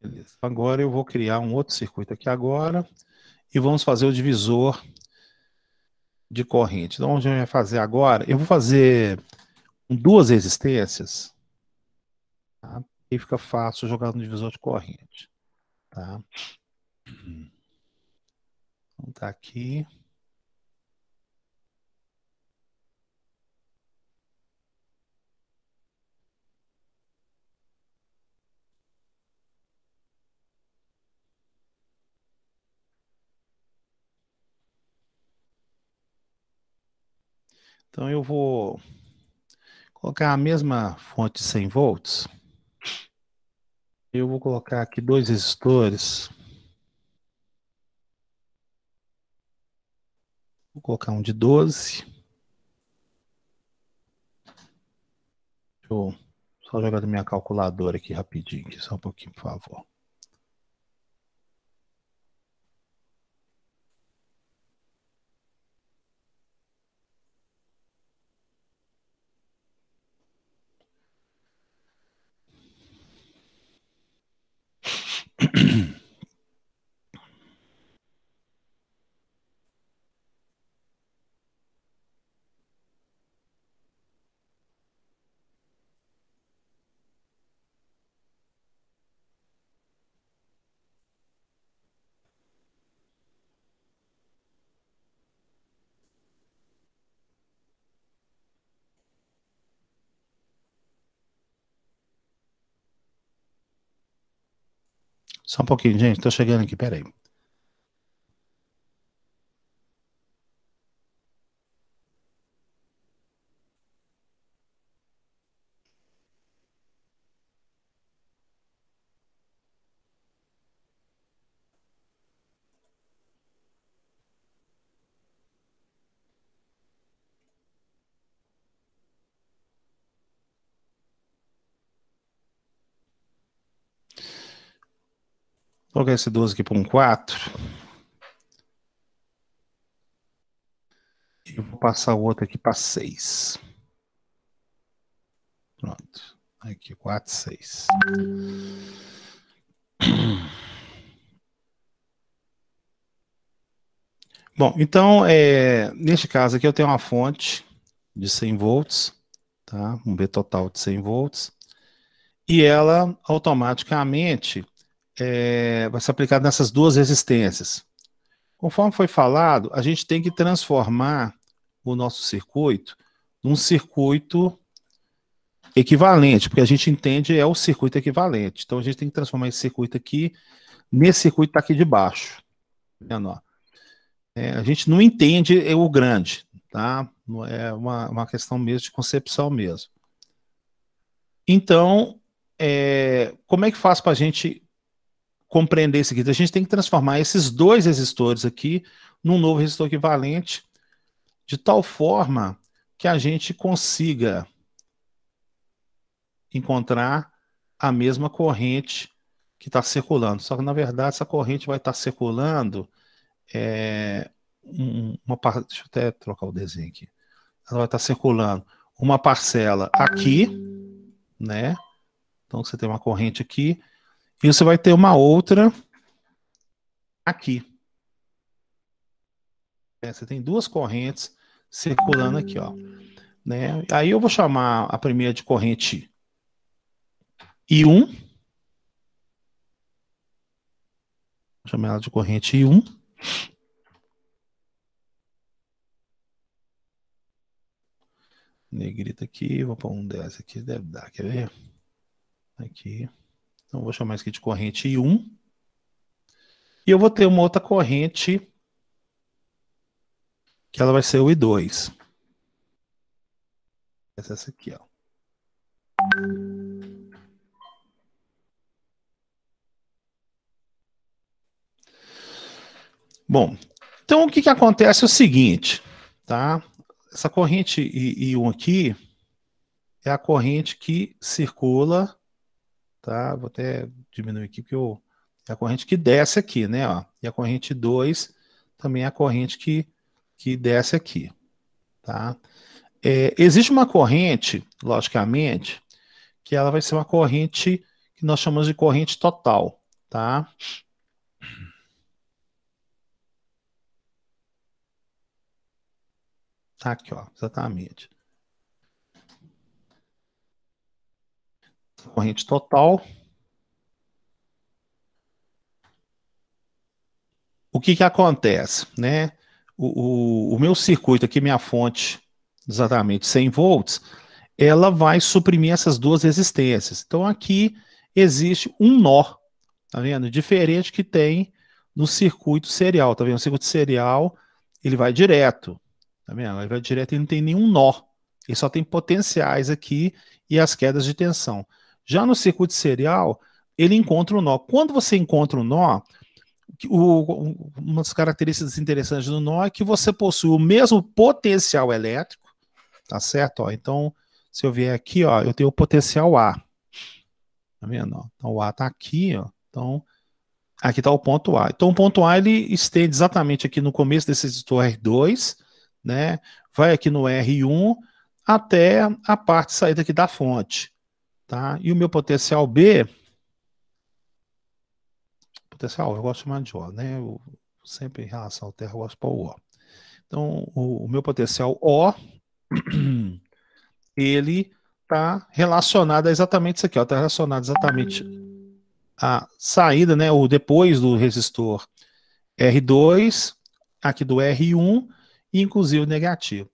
Beleza. Agora eu vou criar um outro circuito aqui agora e vamos fazer o divisor de corrente. Então, onde a gente vai fazer agora? Eu vou fazer com duas resistências, tá? E fica fácil jogar no divisor de corrente, tá? Então tá aqui. Então eu vou colocar a mesma fonte de 100 volts. Eu vou colocar aqui dois resistores. Vou colocar um de 12. Deixa eu só jogar na minha calculadora aqui rapidinho, aqui, só um pouquinho, por favor. Só um pouquinho, gente, tô chegando aqui, peraí. Vou colocar esse 12 aqui para um 4. E vou passar o outro aqui para 6. Pronto. Aqui, 4, 6. Bom, então, neste caso aqui eu tenho uma fonte de 100 volts, tá? Um B total de 100 volts. E ela automaticamente vai ser aplicada nessas duas resistências. Conforme foi falado, a gente tem que transformar o nosso circuito num circuito equivalente, porque a gente entende o circuito equivalente. Então a gente tem que transformar esse circuito aqui nesse circuito que está aqui de baixo. Vendo, ó? A gente não entende o grande, tá? É uma questão mesmo de concepção mesmo. Então, como é que faz para a gente compreender isso aqui? A gente tem que transformar esses dois resistores aqui num novo resistor equivalente, de tal forma que a gente consiga encontrar a mesma corrente que está circulando. Só que, na verdade, essa corrente vai estar circulando deixa eu até trocar o desenho aqui. Ela vai estar circulando uma parcela aqui, né? Então, você tem uma corrente aqui, e você vai ter uma outra aqui. Você tem duas correntes circulando aqui, ó. Né? Aí eu vou chamar a primeira de corrente I1. Vou chamar ela de corrente I1. Negrita aqui, vou pôr um 10 aqui, deve dar, quer ver? Aqui. Então, vou chamar isso aqui de corrente I1. E eu vou ter uma outra corrente, que ela vai ser o I2. Essa aqui, ó. Bom, então o que acontece é o seguinte, tá? Essa corrente I1 aqui é a corrente que circula, tá? Vou até diminuir aqui, porque é a corrente que desce aqui, né? Ó. E a corrente 2 também é a corrente que desce aqui, tá? Existe uma corrente, logicamente, que ela vai ser uma corrente que nós chamamos de corrente total, tá? Aqui, ó, exatamente. Corrente total. O que acontece, né? O meu circuito aqui, minha fonte, exatamente 100 volts, ela vai suprimir essas duas resistências. Então aqui existe um nó, tá vendo? Diferente que tem no circuito serial, tá vendo? O circuito serial, ele vai direto, tá vendo? Ele vai direto e não tem nenhum nó. Ele só tem potenciais aqui e as quedas de tensão. Já no circuito serial, ele encontra o nó. Quando você encontra o nó, uma das características interessantes do nó é que você possui o mesmo potencial elétrico, tá certo? Ó, então, se eu vier aqui, ó, eu tenho o potencial A. Tá vendo? Ó? Então, o A tá aqui, ó. Então, aqui está o ponto A. Então, o ponto A, ele estende exatamente aqui no começo desse resistor R2, né? Vai aqui no R1 até a parte saída aqui da fonte, tá? E o meu potencial B, potencial, eu gosto de chamar de O, né? Eu, sempre em relação ao terra, eu gosto de pôr o O. Então, o meu potencial O, ele está relacionado a exatamente isso aqui, está relacionado exatamente à saída, né, ou depois do resistor R2, aqui do R1, e inclusive o negativo.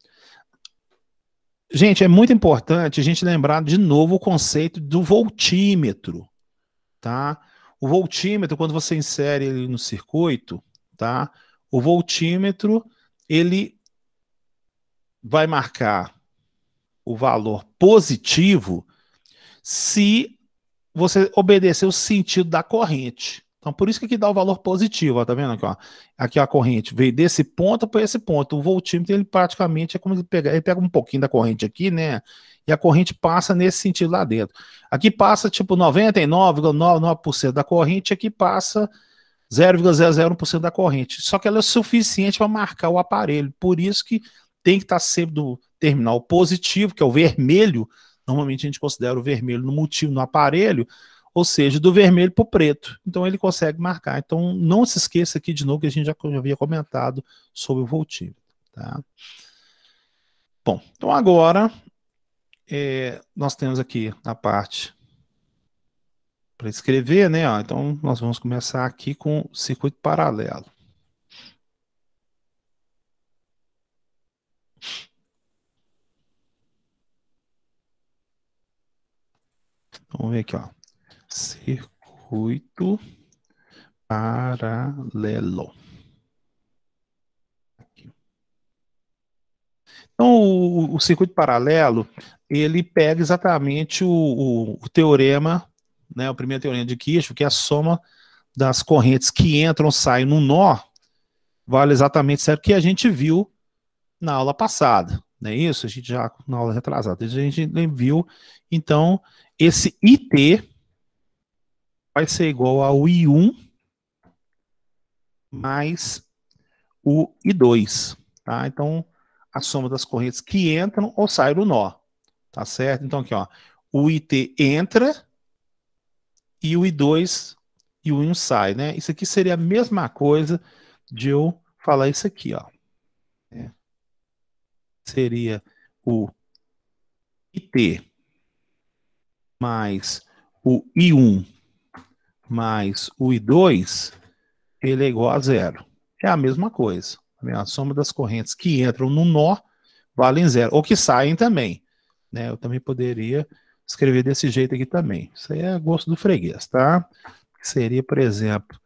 Gente, é muito importante a gente lembrar de novo o conceito do voltímetro, tá? O voltímetro, quando você insere ele no circuito, tá? O voltímetro, ele vai marcar o valor positivo se você obedecer o sentido da corrente. Então, por isso que aqui dá o valor positivo, ó, tá vendo aqui, ó? Aqui a corrente veio desse ponto para esse ponto. O voltímetro, ele praticamente é como ele pega um pouquinho da corrente aqui, né? E a corrente passa nesse sentido lá dentro. Aqui passa tipo 99,99% da corrente, aqui passa 0,001% da corrente. Só que ela é suficiente para marcar o aparelho. Por isso que tem que estar sempre do terminal positivo, que é o vermelho. Normalmente a gente considera o vermelho no motivo no aparelho, ou seja, do vermelho para o preto. Então ele consegue marcar. Então não se esqueça aqui de novo que a gente já havia comentado sobre o voltímetro. Tá? Bom, então agora nós temos aqui na parte para escrever, né? Ó, então nós vamos começar aqui com o circuito paralelo. Vamos ver aqui, ó. Circuito paralelo. Aqui. Então, o circuito paralelo, ele pega exatamente o teorema, né, o primeiro teorema de Kirchhoff, que é a soma das correntes que entram, saem no nó, vale exatamente certo que a gente viu na aula passada, não é isso? A gente já, na aula retrasada, a gente viu, então, esse IT vai ser igual ao I1 mais o I2, tá? Então, a soma das correntes que entram ou saem do nó, tá certo? Então, aqui, ó, o IT entra e o I2 e o I1 sai, né? Isso aqui seria a mesma coisa de eu falar isso aqui, ó. Seria o IT mais o I1 mais o I2, ele é igual a zero. É a mesma coisa. A soma das correntes que entram no nó valem zero, ou que saem também. Né? Eu também poderia escrever desse jeito aqui também. Isso aí é gosto do freguês, tá? Seria, por exemplo,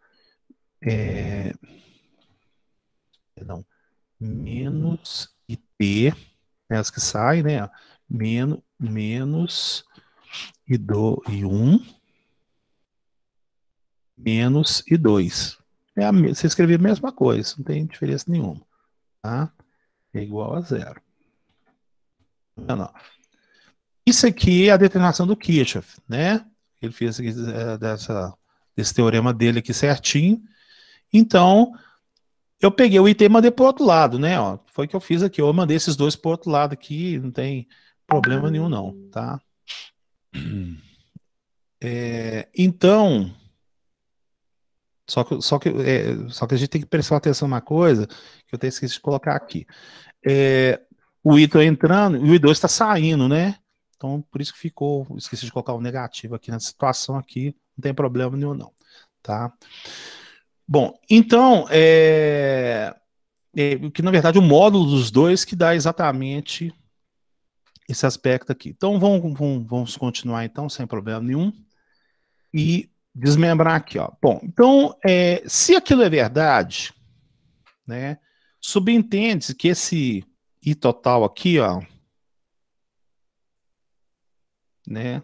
perdão, menos IT, né, as que saem, né? Menos I1 menos I2. Você escreveu a mesma coisa, não tem diferença nenhuma. Tá? é igual a zero. Não. Isso aqui é a determinação do Kirchhoff, né? Ele fez aqui, desse teorema dele aqui certinho. Então, eu peguei o item e mandei para o outro lado, né? Ó, foi o que eu fiz aqui. Eu mandei esses dois para o outro lado aqui, não tem problema nenhum, não, tá? Então, só que a gente tem que prestar atenção numa coisa que eu até esqueci de colocar aqui. O I está entrando e o I2 está saindo, né? Então, por isso que ficou, esqueci de colocar o negativo aqui nessa situação aqui, não tem problema nenhum, não, tá? Bom, então, que na verdade o módulo dos dois que dá exatamente esse aspecto aqui. Então, vamos continuar então, sem problema nenhum, e desmembrar aqui, ó. Bom, então, se aquilo é verdade, né, subentende-se que esse I total aqui, ó, né,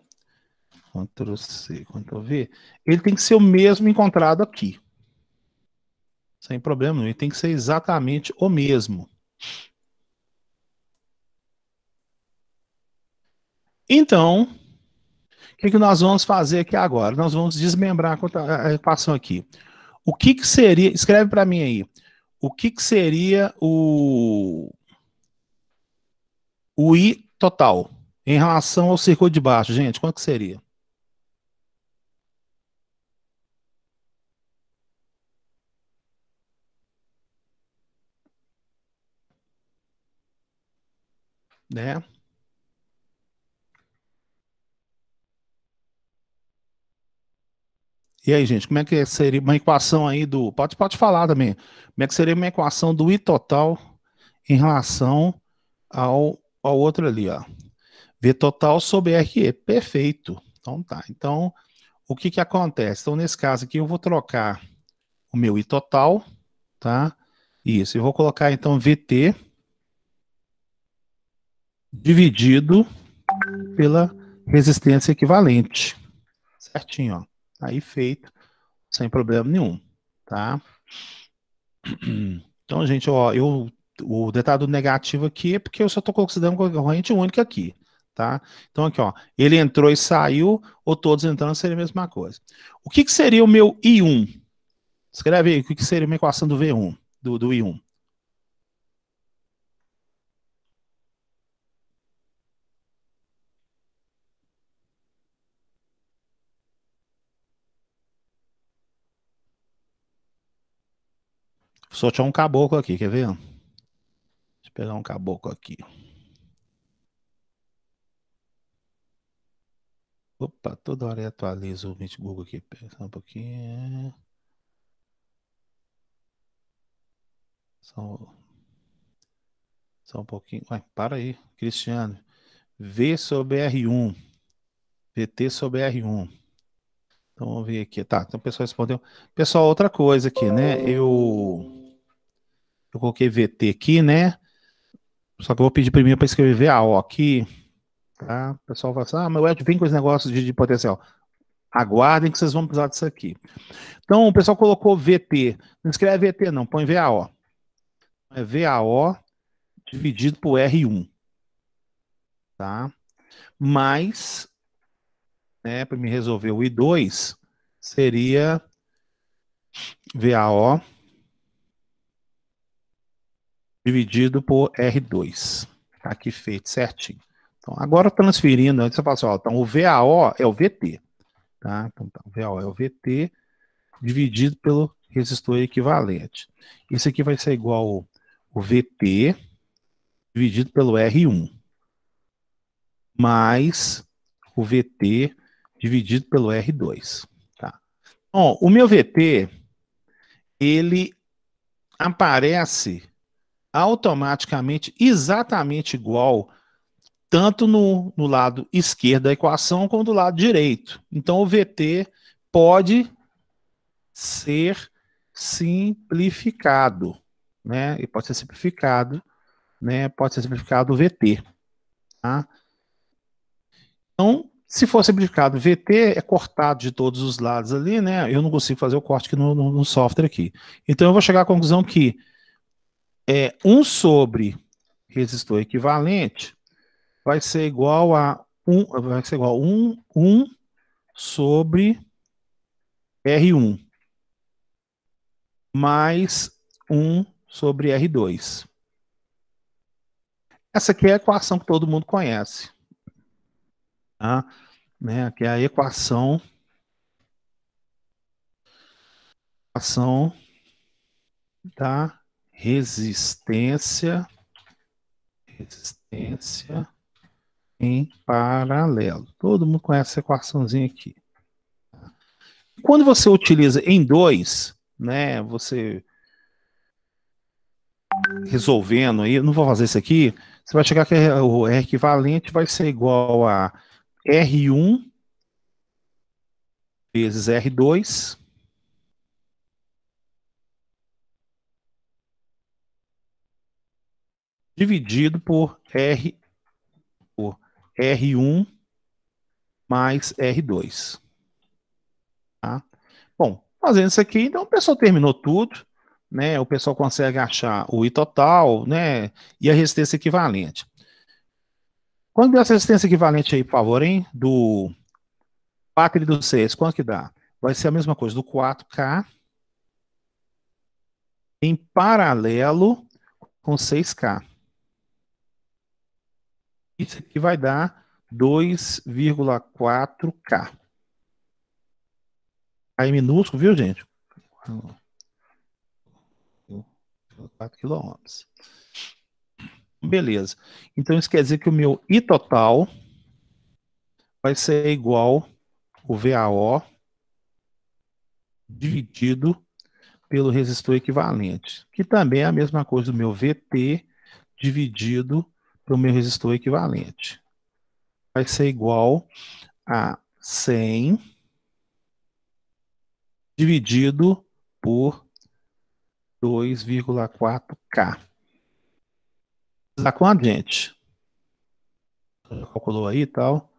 Ctrl C, Ctrl V, ele tem que ser o mesmo encontrado aqui. Sem problema nenhum, ele tem que ser exatamente o mesmo. Então, o que nós vamos fazer aqui agora? Nós vamos desmembrar a equação aqui. O que seria, escreve para mim aí, o que seria o I total em relação ao círculo de baixo, gente? Quanto que seria? Né? E aí, gente, como é que seria uma equação aí do... Pode falar também. Como é que seria uma equação do I total em relação ao outro ali, ó. V total sobre RE. Perfeito. Então tá. Então, o que acontece? Então, nesse caso aqui, eu vou trocar o meu I total, tá? Isso. Eu vou colocar, então, VT dividido pela resistência equivalente. Certinho, ó. Aí feito, sem problema nenhum, tá? Então, gente, ó, o detalhe negativo aqui é porque eu só estou considerando corrente única aqui, tá? Então, aqui, ó, ele entrou e saiu, ou todos entrando seria a mesma coisa. O que seria o meu I1? Escreve aí, o que seria uma equação do V1, do I1? Vou sortear um caboclo aqui, quer ver? Deixa eu pegar um caboclo aqui. Opa, toda hora eu atualizo o Meet Google aqui. Só um pouquinho. Só um pouquinho. Ué, para aí, Cristiano. V sobre R1. VT sobre R1. Então vamos ver aqui. Tá, então o pessoal respondeu. Pessoal, outra coisa aqui, né? Eu coloquei VT aqui, né? Só que eu vou pedir primeiro para escrever VAO aqui. Tá? O pessoal vai assim, mas o Ed vem com esse negócio de potencial. Aguardem que vocês vão precisar disso aqui. Então, o pessoal colocou VT. Não escreve VT, não, põe VAO. É VAO dividido por R1. Tá? Mas, né, para me resolver o I2, seria VAO dividido por R2. Tá aqui feito certinho. Então, agora transferindo, antes eu falo assim, ó, então o VAO é o VT. Tá? Então, o VAO é o VT dividido pelo resistor equivalente. Isso aqui vai ser igual o VT dividido pelo R1 mais o VT dividido pelo R2. Tá? Bom, o meu VT, ele aparece automaticamente exatamente igual tanto no lado esquerdo da equação como do lado direito. Então, o VT pode ser simplificado, né? E pode ser simplificado, né? Pode ser simplificado o VT, tá? Então, se for simplificado o VT, é cortado de todos os lados ali, né? Eu não consigo fazer o corte aqui no software aqui. Então, eu vou chegar à conclusão que 1 sobre resistor equivalente vai ser igual a 1 sobre R1 mais 1 sobre R2. Essa aqui é a equação que todo mundo conhece. Tá? Né? Que é a equação da resistência em paralelo. Todo mundo conhece essa equaçãozinha aqui. Quando você utiliza em 2, né, você resolvendo aí, eu não vou fazer isso aqui, você vai chegar que o R equivalente vai ser igual a R1 vezes R2 dividido por R1 mais R2. Tá? Bom, fazendo isso aqui, então o pessoal terminou tudo, né? O pessoal consegue achar o I total, né? E a resistência equivalente. Quando der essa resistência equivalente aí, por favor, hein? Do 4 e do 6, quanto que dá? Vai ser a mesma coisa, do 4K em paralelo com 6K. Isso aqui vai dar 2,4K. Aí minúsculo, viu, gente? 4 quilômetros. Beleza. Então isso quer dizer que o meu I total vai ser igual o VAO dividido pelo resistor equivalente, que também é a mesma coisa do meu VT dividido pelo meu resistor equivalente. Vai ser igual a 100 dividido por 2,4K. Dá quanto, gente? Calculou aí e tal?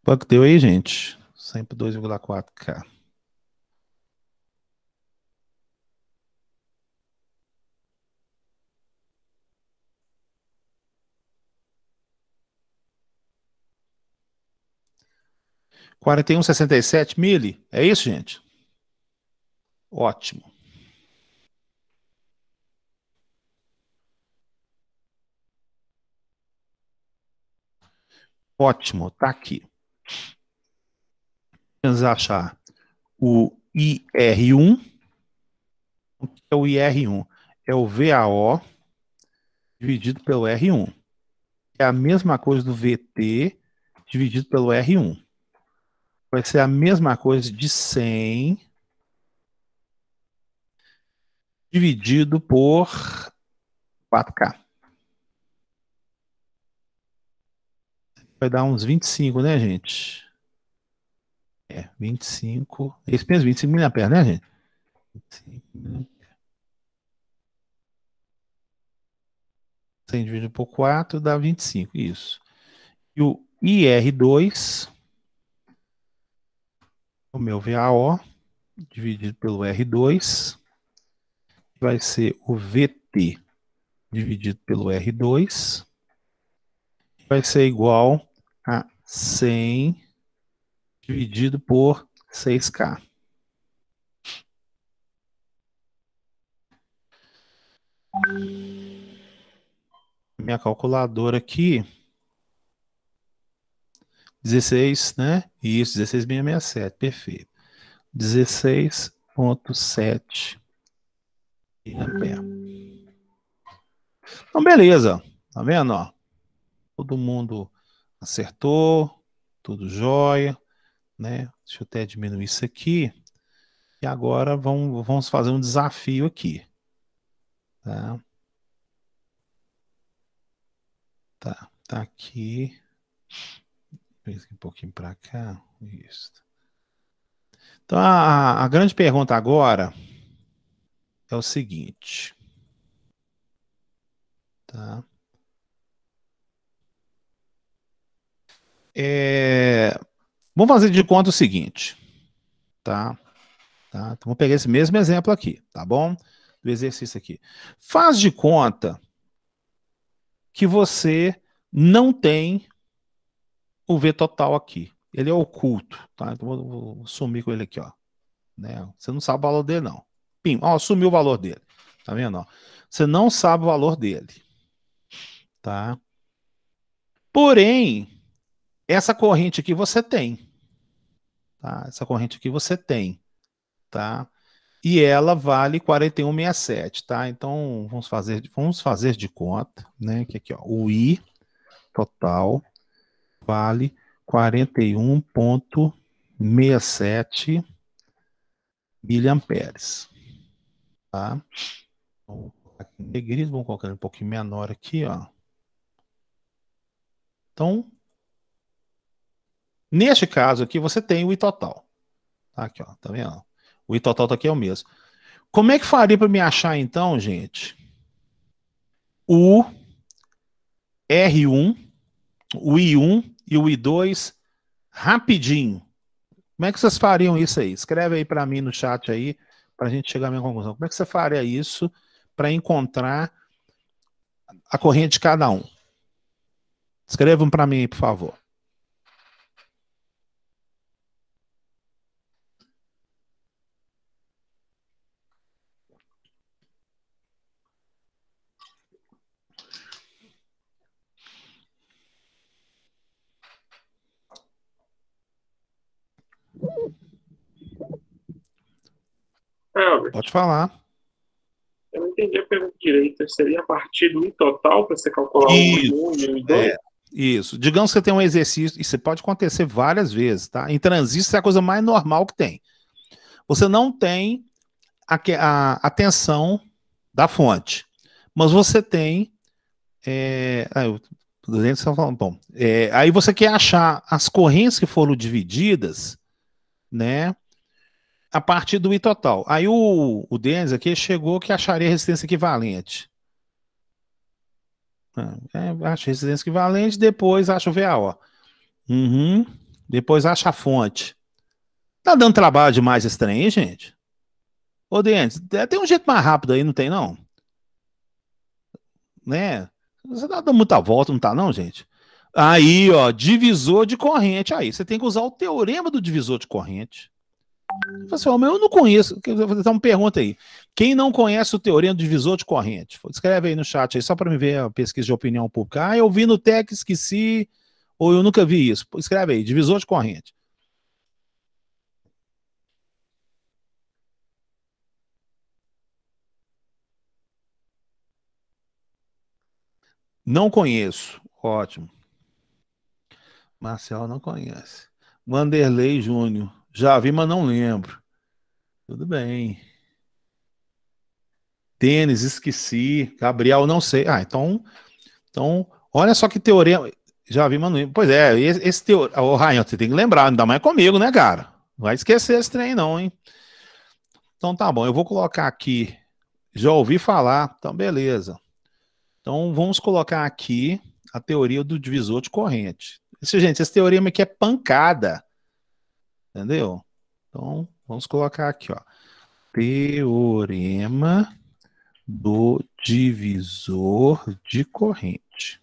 Quanto que deu aí, gente? 100 por 2,4K. R$41,67 É isso, gente? Ótimo. Ótimo, tá aqui. Vamos achar o IR1. O que é o IR1? É o VAO dividido pelo R1. É a mesma coisa do VT dividido pelo R1. Vai ser a mesma coisa de 100 dividido por 4K. Vai dar uns 25, né, gente? 25. Esse mesmo, 25 miliamperes, né, gente? 25 100 dividido por 4 dá 25, isso. E o IR2, o meu VAO, dividido pelo R2, vai ser o VT dividido pelo R2, vai ser igual a 100 dividido por 6K. Minha calculadora aqui, 16, né? Isso, 16,667, perfeito. 16,7 ampere. Então, beleza. Tá vendo, ó? Todo mundo acertou, tudo jóia, né? Deixa eu até diminuir isso aqui. E agora vamos fazer um desafio aqui. Tá? Tá aqui. Um pouquinho para cá. Isso. Então, a grande pergunta agora é o seguinte. Tá? Vamos fazer de conta o seguinte, tá? Então, vou pegar esse mesmo exemplo aqui, tá bom? Do exercício aqui. Faz de conta que você não tem o V total aqui. Ele é oculto, tá? Então, vou sumir com ele aqui, ó. Né? Você não sabe o valor dele, não. Pim, ó, sumiu o valor dele. Tá vendo? Ó? Você não sabe o valor dele. Tá? Porém, essa corrente aqui você tem. Tá? Essa corrente aqui você tem. Tá? E ela vale 41,67, tá? Então, vamos fazer de conta, né? Que aqui, ó, o I total vale 41,67 miliamperes, tá? Vamos colocar aqui em negrito, vamos colocar um pouquinho menor aqui, ó. Então, neste caso aqui, você tem o I total. Tá aqui, ó, tá vendo? O I total tá aqui é o mesmo. Como é que faria para me achar, então, gente? O R1, o I1 e o I2 rapidinho. Como é que vocês fariam isso aí? Escreve aí para mim no chat aí, para a gente chegar à minha conclusão. Como é que você faria isso para encontrar a corrente de cada um? Escrevam para mim aí, por favor. Albert, Pode falar. eu não entendi a pergunta direita. Seria a partir do I total para você calcular o I1 e o I2? Isso. Digamos que você tem um exercício, isso pode acontecer várias vezes, tá? Em transistor é a coisa mais normal que tem. Você não tem a tensão da fonte, mas você tem... Bom, aí você quer achar as correntes que foram divididas, né, a partir do I total. Aí o Denis aqui chegou que acharia resistência equivalente. Acha resistência equivalente, depois acha o VAO. Uhum. Depois acha a fonte. Tá dando trabalho demais esse trem aí, gente? Ô, Denis, tem um jeito mais rápido aí, não tem não? Né? Você tá dando muita volta, não tá não, gente? Aí, ó, divisor de corrente. Aí, você tem que usar o teorema do divisor de corrente. Pessoal, mas eu não conheço. Vou fazer uma pergunta aí. Quem não conhece o teorema do divisor de corrente? Escreve aí no chat aí, só para me ver a pesquisa de opinião pública. Ah, eu vi no TEC, esqueci, ou eu nunca vi isso. Escreve aí, divisor de corrente. Não conheço. Ótimo. Marcelo não conhece. Vanderlei Júnior. Já vi, mas não lembro. Tudo bem. Tênis, esqueci. Gabriel, não sei. Ah, então olha só que teorema. Já vi, mas não lembro. Pois é, esse teorema. Ô, Rayan, você tem que lembrar, ainda mais comigo, né, cara? Não vai esquecer esse trem, não, hein? Então tá bom, eu vou colocar aqui. Já ouvi falar, então beleza. Então vamos colocar aqui a teoria do divisor de corrente. Gente, esse teorema aqui é pancada. Entendeu? Então, vamos colocar aqui, ó. Teorema do divisor de corrente.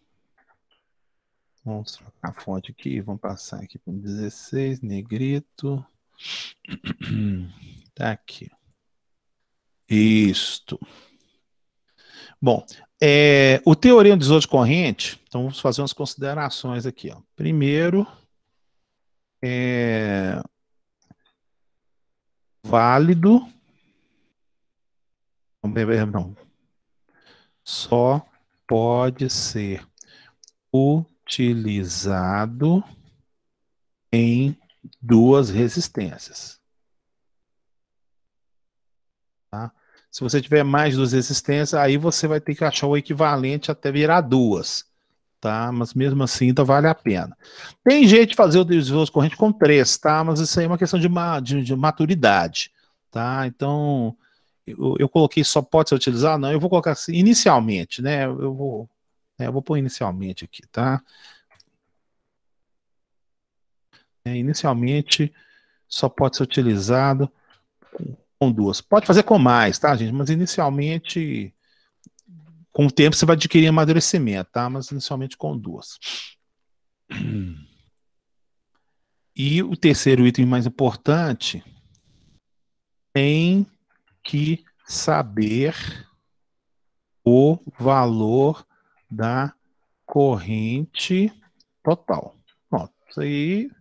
Vamos trocar a fonte aqui, vamos passar aqui para 16, negrito. Tá aqui. Isto. Bom, o teorema do divisor de corrente, então vamos fazer umas considerações aqui, ó. Primeiro, válido, não, só pode ser utilizado em duas resistências. Tá? Se você tiver mais de duas resistências, aí você vai ter que achar o equivalente até virar duas. Tá? Mas mesmo assim, então vale a pena. Tem jeito de fazer o divisor de corrente com 3, tá? Mas isso aí é uma questão de maturidade. Tá? Então, eu coloquei só pode ser utilizado? Não, eu vou colocar assim, inicialmente, né? Eu vou pôr inicialmente aqui, tá? Inicialmente, só pode ser utilizado com duas. Pode fazer com mais, tá, gente? Mas inicialmente, com o tempo, você vai adquirir amadurecimento, tá? Mas inicialmente com duas. E o terceiro item mais importante, tem que saber o valor da corrente total. Pronto, isso aí,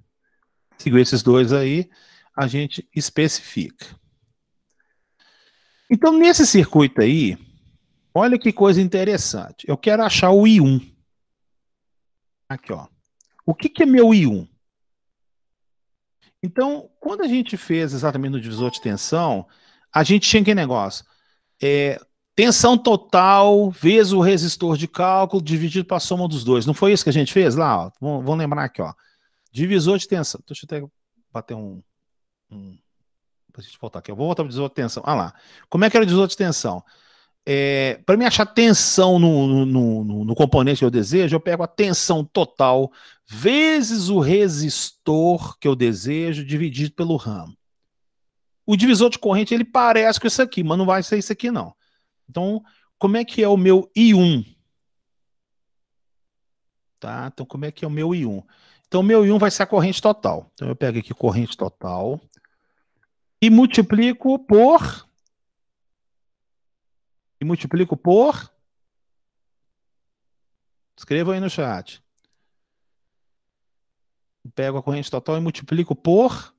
seguiu esses dois aí, a gente especifica. Então, nesse circuito aí, olha que coisa interessante. Eu quero achar o I1. Aqui, ó. O que é meu I1? Então, quando a gente fez exatamente no divisor de tensão, a gente tinha que negócio. Tensão total vezes o resistor de cálculo dividido para a soma dos dois. Não foi isso que a gente fez lá? Ó? Vamos lembrar aqui, ó. Divisor de tensão. Deixa eu até bater Deixa eu voltar aqui. Eu vou voltar para o divisor de tensão. Ah lá. Como é que era o divisor de tensão? Para me achar tensão no componente que eu desejo, eu pego a tensão total vezes o resistor que eu desejo dividido pelo ramo. O divisor de corrente ele parece com isso aqui, mas não vai ser isso aqui não. Então, como é que é o meu I1? Tá? Então, como é que é o meu I1? Então, o meu I1 vai ser a corrente total. Então, eu pego aqui corrente total e multiplico por... Escreva aí no chat. Pego a corrente total e multiplico por...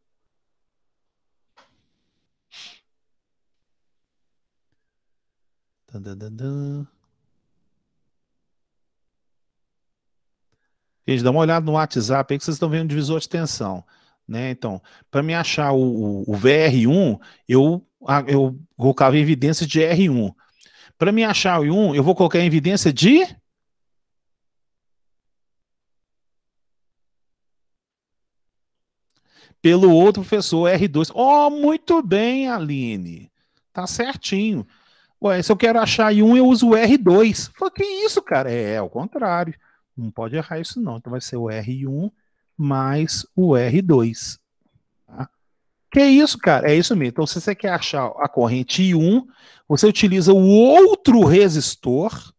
Gente, dá uma olhada no WhatsApp aí que vocês estão vendo o divisor de tensão. Né? Então, para me achar o VR1, eu colocava evidência de R1. Para me achar o I1, eu vou colocar em evidência de... Pelo outro professor, R2. Oh, muito bem, Aline. Tá certinho. Ué, se eu quero achar I1, eu uso o R2. Falei, que isso, cara? É o contrário. Não pode errar isso, não. Então vai ser o R1 mais o R2. Tá? Que isso, cara? É isso mesmo. Então, se você quer achar a corrente I1, você utiliza o outro resistor,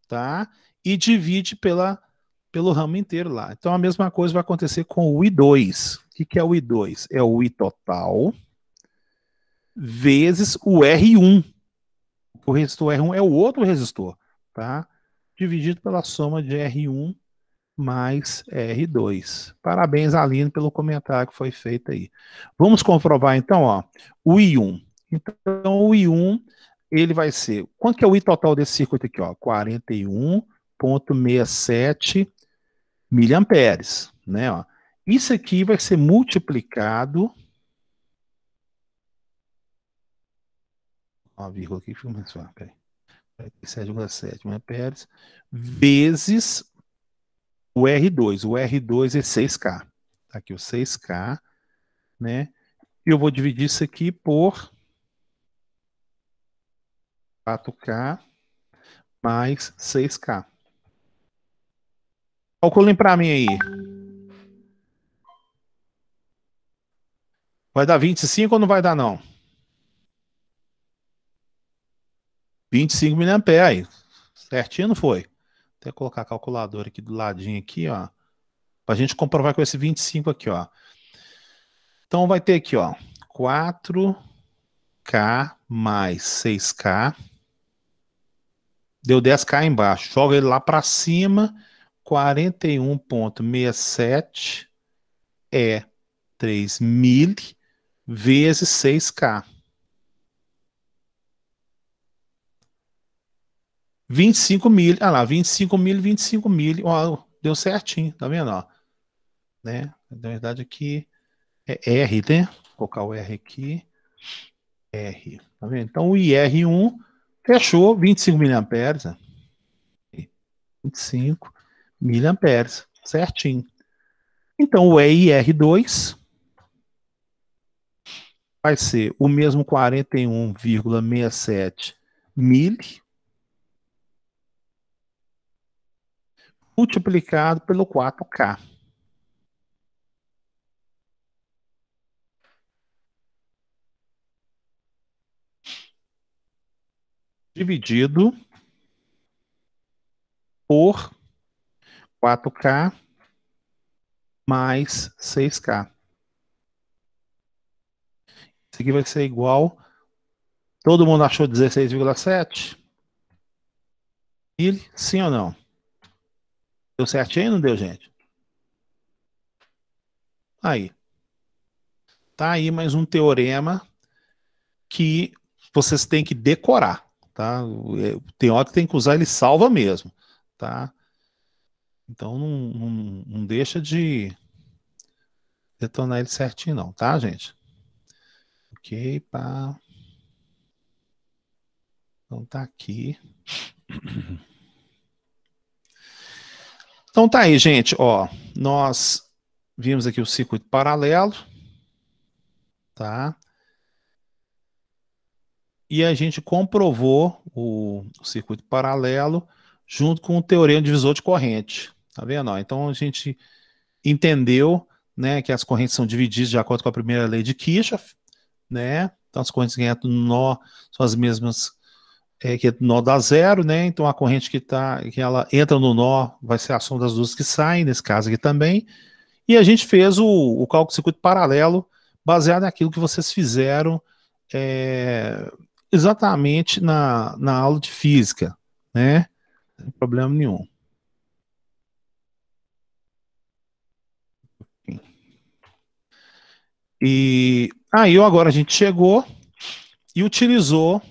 tá? E divide pelo ramo inteiro lá. Então, a mesma coisa vai acontecer com o I2. O que é o I2? É o I total vezes o R1. O resistor R1 é o outro resistor, tá? Dividido pela soma de R1 mais R2. Parabéns, Aline, pelo comentário que foi feito aí. Vamos comprovar, então, ó, o I1. Então, o I1, ele vai ser... Quanto que é o I total desse circuito aqui, ó? 41,67 miliamperes, né? Ó. Isso aqui vai ser multiplicado... Ó, vírgula aqui, fica mais fácil, peraí. 7,7 miliamperes vezes o R2. O R2 é 6K. Tá aqui o 6K, né? E eu vou dividir isso aqui por 4K mais 6K. Calculem para mim aí. Vai dar 25 ou não vai dar, não? 25 miliamperes aí. Certinho, não foi? Até colocar a calculadora aqui do ladinho aqui, ó. Pra gente comprovar com esse 25 aqui, ó. Então vai ter aqui, ó. 4K mais 6K. Deu 10K embaixo. Joga ele lá para cima. 41,67 é 3.000 vezes 6K. 25 mil. Ah lá, 25 mil, 25 mil. Ó, deu certinho, tá vendo? Ó, né? Na verdade aqui é R, né? Vou colocar o R aqui. R. Tá vendo? Então o IR1 fechou 25 miliamperes. 25 miliamperes. Certinho. Então o EIR2 vai ser o mesmo 41,67 mil multiplicado pelo 4K. dividido por 4K mais 6K. Isso aqui vai ser igual. Todo mundo achou 16,7? Sim ou não? Deu certinho ou não deu, gente? Aí. Tá aí mais um teorema que vocês têm que decorar, tá? Tem hora que tem que usar, ele salva mesmo, tá? Então não deixa de detonar ele certinho não, tá, gente? Ok, pá. Então tá aqui. Então tá aí, gente, ó. Nós vimos aqui o circuito paralelo, tá? E a gente comprovou o circuito paralelo junto com o teorema divisor de corrente, tá vendo? Ó, então a gente entendeu, né, que as correntes são divididas de acordo com a primeira lei de Kirchhoff, né? Então as correntes que entram no nó são as mesmas que o nó dá zero, né? Então a corrente que ela entra no nó vai ser a soma das duas que saem, nesse caso aqui também. E a gente fez o cálculo de circuito paralelo baseado naquilo que vocês fizeram exatamente na aula de física, né? Não tem problema nenhum. E aí agora a gente chegou e utilizou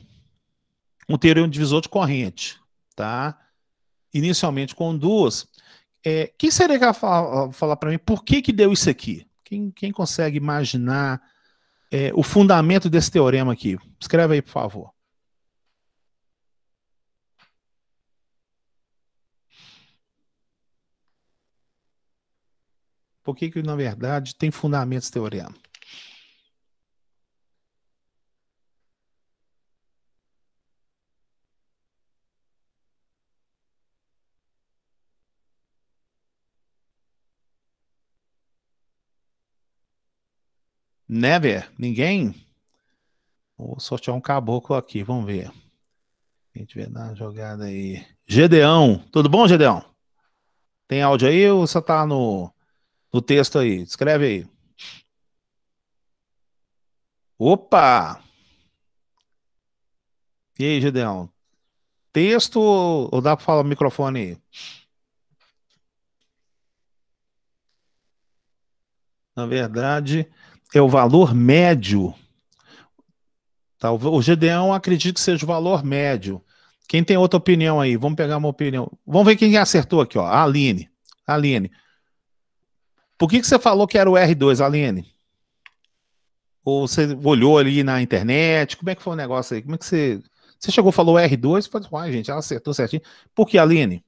um teorema divisor de corrente, tá? Inicialmente com duas. Quem seria que vai falar para mim por que deu isso aqui? Quem consegue imaginar o fundamento desse teorema aqui? Escreve aí, por favor. Por que na verdade, tem fundamento esse teorema? Never? Ninguém? Vou sortear um caboclo aqui, vamos ver. A gente vai dar uma jogada aí. Gedeão, tudo bom, Gedeão? Tem áudio aí ou você tá no texto aí? Escreve aí. Opa! E aí, Gedeão? Texto ou dá para falar no microfone aí? Na verdade, é o valor médio. Tá? O Gedeão acredito que seja o valor médio. Quem tem outra opinião aí? Vamos pegar uma opinião. Vamos ver quem acertou aqui, ó. A Aline. Aline. Por que você falou que era o R2, Aline? Ou você olhou ali na internet? Como é que foi o negócio aí? Como é que você. Você chegou e falou R2? Falei, uai, gente, ela acertou certinho. Por que, Aline?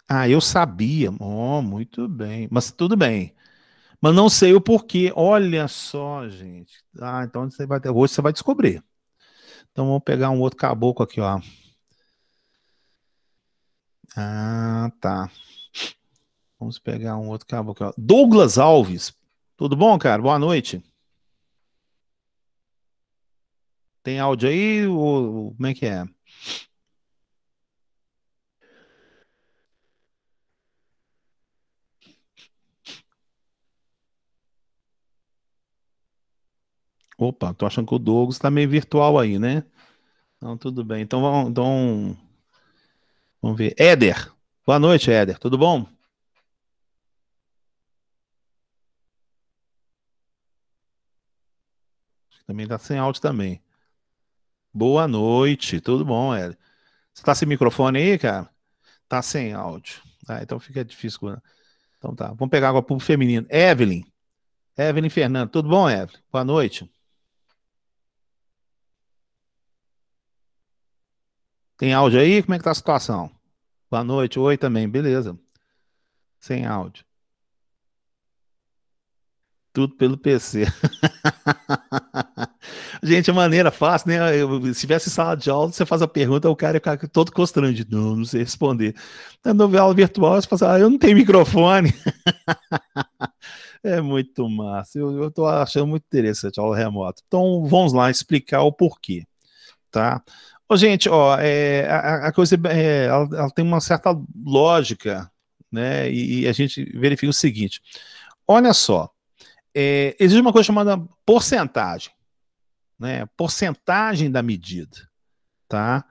Ah, eu sabia. Oh, muito bem. Mas tudo bem. Mas não sei o porquê. Olha só, gente. Ah, então hoje você vai descobrir. Então vamos pegar um outro caboclo aqui, ó. Ah, tá. Vamos pegar um outro caboclo aqui, ó. Douglas Alves. Tudo bom, cara? Boa noite. Tem áudio aí? Ou como é que é? Opa, tô achando que o Douglas tá meio virtual aí, né? Então, tudo bem. Então, vamos ver. Éder. Boa noite, Éder. Tudo bom? Também tá sem áudio também. Boa noite. Tudo bom, Éder? Você tá sem microfone aí, cara? Tá sem áudio. Ah, então fica difícil. Então tá. Vamos pegar agora pro feminino. Evelyn. Evelyn Fernando. Tudo bom, Evelyn? Boa noite. Tem áudio aí? Como é que tá a situação? Boa noite. Oi também. Beleza. Sem áudio. Tudo pelo PC. Gente, é maneira fácil, né? Se tivesse sala de aula, você faz a pergunta, o cara fica todo constrangido. Não sei responder. Na aula virtual, você fala assim, eu não tenho microfone. É muito massa. Eu tô achando muito interessante a aula remota. Então, vamos lá explicar o porquê, tá? Ô, gente, ó, a coisa ela tem uma certa lógica, né? E a gente verifica o seguinte: olha só, existe uma coisa chamada porcentagem, né? Porcentagem da medida, tá?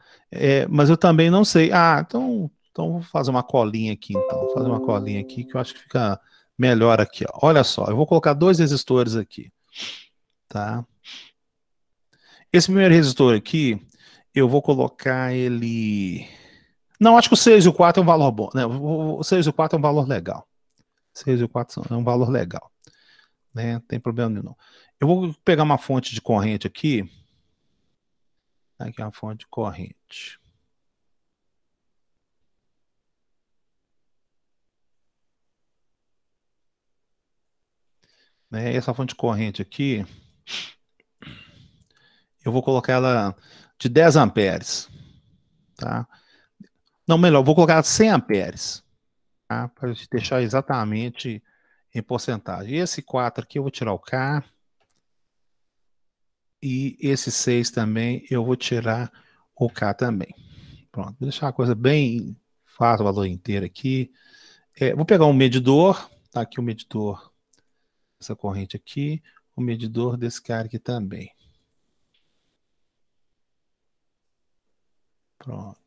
Mas eu também não sei. Então vou fazer uma colinha aqui, então. Vou fazer uma colinha aqui que eu acho que fica melhor aqui, ó. Olha só, eu vou colocar dois resistores aqui, tá? Esse primeiro resistor aqui, eu vou colocar ele. Não, acho que o 6 e o 4 é um valor bom, né? O 6 e o 4 é um valor legal. 6 e o 4 é um valor legal, né? Não tem problema nenhum. Eu vou pegar uma fonte de corrente aqui. Aqui é uma fonte de corrente. Né? Essa fonte de corrente aqui, eu vou colocar ela de 10 amperes, tá? Não, melhor, vou colocar 100 amperes, tá? Para deixar exatamente em porcentagem. E esse 4 aqui eu vou tirar o K. E esse 6 também eu vou tirar o K também. Pronto, vou deixar a coisa bem fácil, o valor inteiro aqui. Vou pegar um medidor, tá aqui o medidor, essa corrente aqui, o medidor desse cara aqui também. Pronto.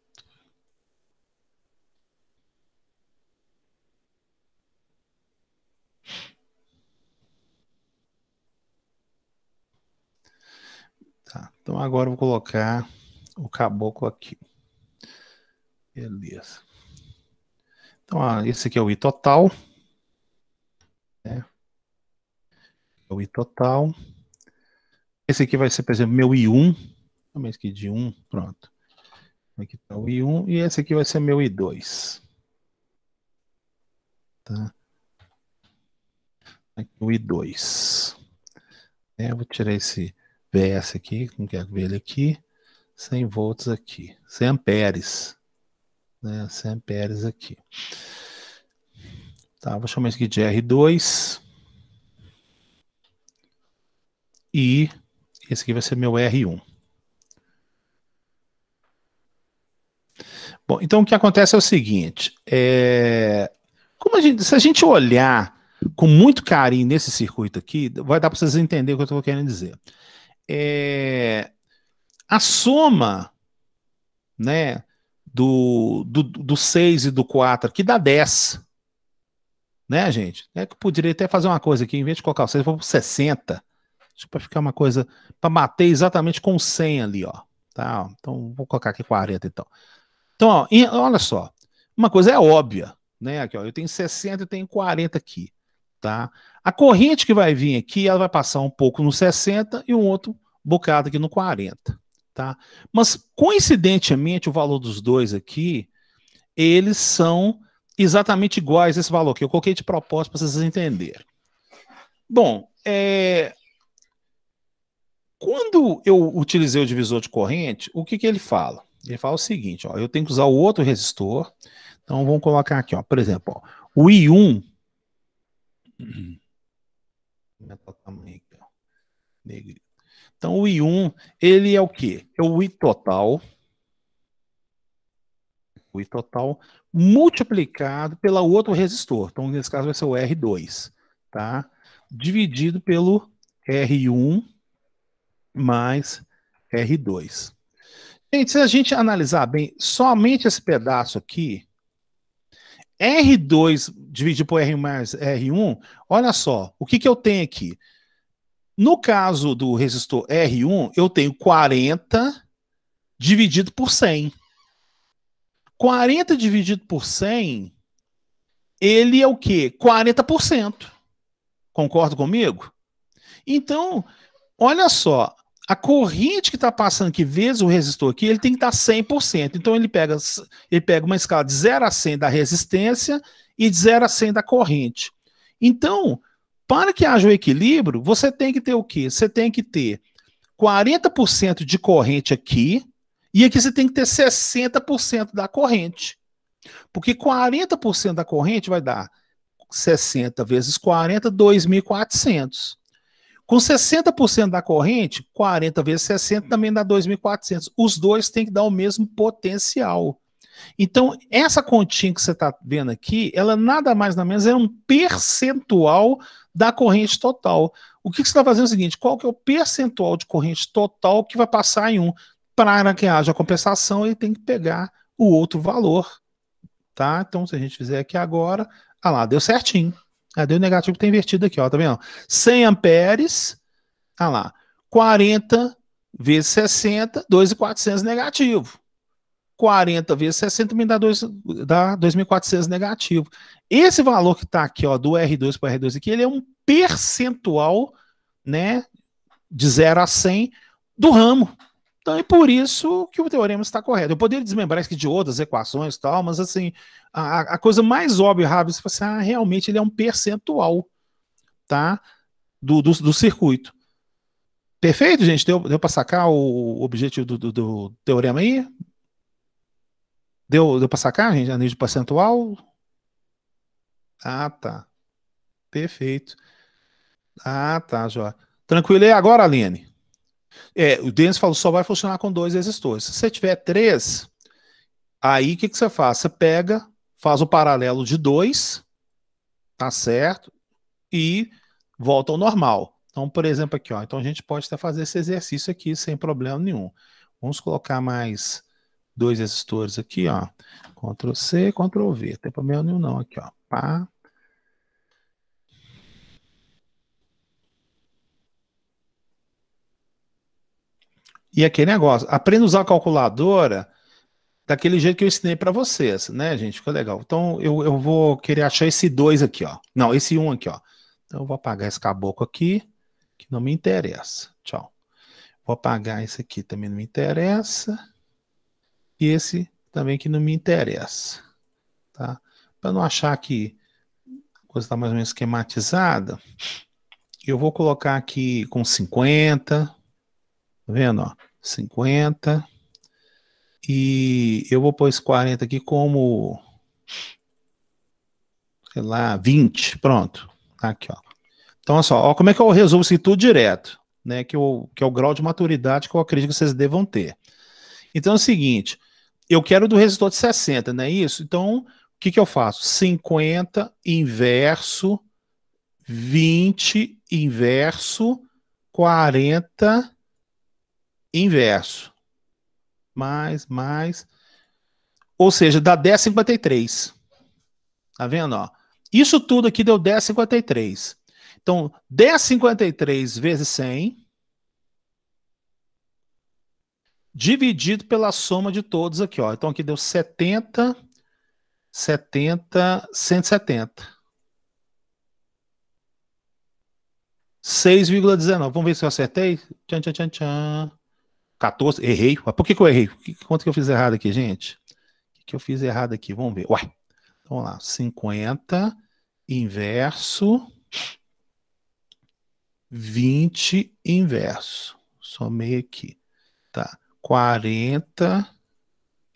Tá, então agora eu vou colocar o caboclo aqui. Beleza. Então, esse aqui é o I total. Né? É o I total. Esse aqui vai ser, por exemplo, meu I1. Também aqui de 1, pronto. Aqui está o I1 e esse aqui vai ser meu I2. Tá? Aqui o I2. Eu vou tirar esse VS aqui, não quero ver ele aqui. 100 volts aqui. 100 amperes. Né? 100 amperes aqui. Tá, vou chamar isso aqui de R2. E esse aqui vai ser meu R1. Bom, então o que acontece é o seguinte. Se a gente olhar com muito carinho nesse circuito aqui, vai dar para vocês entenderem o que eu estou querendo dizer. A soma, né, do 6 e do 4 aqui dá 10. Né, gente? Que eu poderia até fazer uma coisa aqui, em vez de colocar o 6, eu vou para 60. Para ficar uma coisa, para bater exatamente com 100 ali, ó. Tá? Então, vou colocar aqui 40, então. Então, ó, olha só. Uma coisa é óbvia, né? Aqui, ó, eu tenho 60 e tenho 40 aqui, tá? A corrente que vai vir aqui, ela vai passar um pouco no 60 e um outro bocado aqui no 40, tá? Mas, coincidentemente, o valor dos dois aqui, eles são exatamente iguais a esse valor que eu coloquei de propósito para vocês entenderem. Bom, quando eu utilizei o divisor de corrente, o que ele fala? Ele fala o seguinte, ó, eu tenho que usar o outro resistor. Então vamos colocar aqui, ó, por exemplo, ó, o I1. Então o I1, ele é o quê? É o I total. O I total multiplicado pelo outro resistor. Então nesse caso vai ser o R2, tá? Dividido pelo R1 mais R2. Gente, se a gente analisar bem, somente esse pedaço aqui, R2 dividido por R mais R1, olha só, o que eu tenho aqui? No caso do resistor R1, eu tenho 40 dividido por 100. 40 dividido por 100, ele é o quê? 40%. Concorda comigo? Então, olha só, a corrente que está passando aqui, vezes o resistor aqui, ele tem que estar 100%. Então, ele pega uma escala de 0 a 100 da resistência e de 0 a 100 da corrente. Então, para que haja o equilíbrio, você tem que ter o quê? Você tem que ter 40% de corrente aqui, e aqui você tem que ter 60% da corrente. Porque 40% da corrente vai dar 60 vezes 40, 2.400. Com 60% da corrente, 40 vezes 60 também dá 2.400. Os dois têm que dar o mesmo potencial. Então, essa continha que você está vendo aqui, ela nada mais nada menos é um percentual da corrente total. O que você está fazendo é o seguinte, qual que é o percentual de corrente total que vai passar em um? Para que haja compensação, ele tem que pegar o outro valor. Tá? Então, se a gente fizer aqui agora, lá, deu certinho. Deu negativo que está invertido aqui, ó, tá vendo? 100 amperes, lá, 40 vezes 60, 2.400 negativo. 40 vezes 60 também dá 2.400 negativo. Esse valor que está aqui, ó, do R2 para R2 aqui, ele é um percentual, né, de 0 a 100 do ramo. Então é por isso que o teorema está correto. Eu poderia desmembrar isso aqui de outras equações e tal, mas assim, a coisa mais óbvia, rápida, você fala assim, realmente ele é um percentual, tá, do circuito. Perfeito, gente? Deu para sacar o objetivo do teorema aí? Deu para sacar, gente, a nível de percentual? Tá. Perfeito. Tá, Jó. Tranquilo aí agora, Aline? O Denis falou, só vai funcionar com 2 resistores. Se você tiver 3, aí o que você faz? Você pega, faz o paralelo de 2, tá certo? E volta ao normal. Então, por exemplo, aqui, ó. Então a gente pode até fazer esse exercício aqui sem problema nenhum. Vamos colocar mais 2 resistores aqui, ó. Ctrl C, Ctrl V. Não tem problema nenhum não aqui, ó. Pá. E aquele negócio, aprenda a usar a calculadora daquele jeito que eu ensinei para vocês, né, gente? Ficou legal. Então, eu vou querer achar esse 2 aqui, ó. Não, esse 1 aqui, ó. Então, eu vou apagar esse caboclo aqui, que não me interessa. Tchau. Vou apagar esse aqui, também não me interessa. E esse também que não me interessa. Tá? Para não achar que a coisa está mais ou menos esquematizada, eu vou colocar aqui com 50. Tá vendo, ó? 50. E eu vou pôr esse 40 aqui como, sei lá, 20. Pronto. Aqui, ó. Então, olha só, ó, como é que eu resolvo isso tudo direto, né? Que é o grau de maturidade que eu acredito que vocês devam ter. Então é o seguinte, eu quero do resistor de 60, não é isso? Então, o que eu faço? 50 inverso, 20 inverso, 40 inverso. Mais. Ou seja, dá 10,53. Tá vendo, ó? Isso tudo aqui deu 10,53. Então, 10,53 vezes 100 dividido pela soma de todos aqui, ó. Então aqui deu 70, 170. 6,19. Vamos ver se eu acertei. Tchan. 14. Errei. Por que eu errei? Quanto que eu fiz errado aqui, gente? O que eu fiz errado aqui? Vamos ver. Uai. Então, vamos lá. 50 inverso 20 inverso. Somei aqui. Tá. 40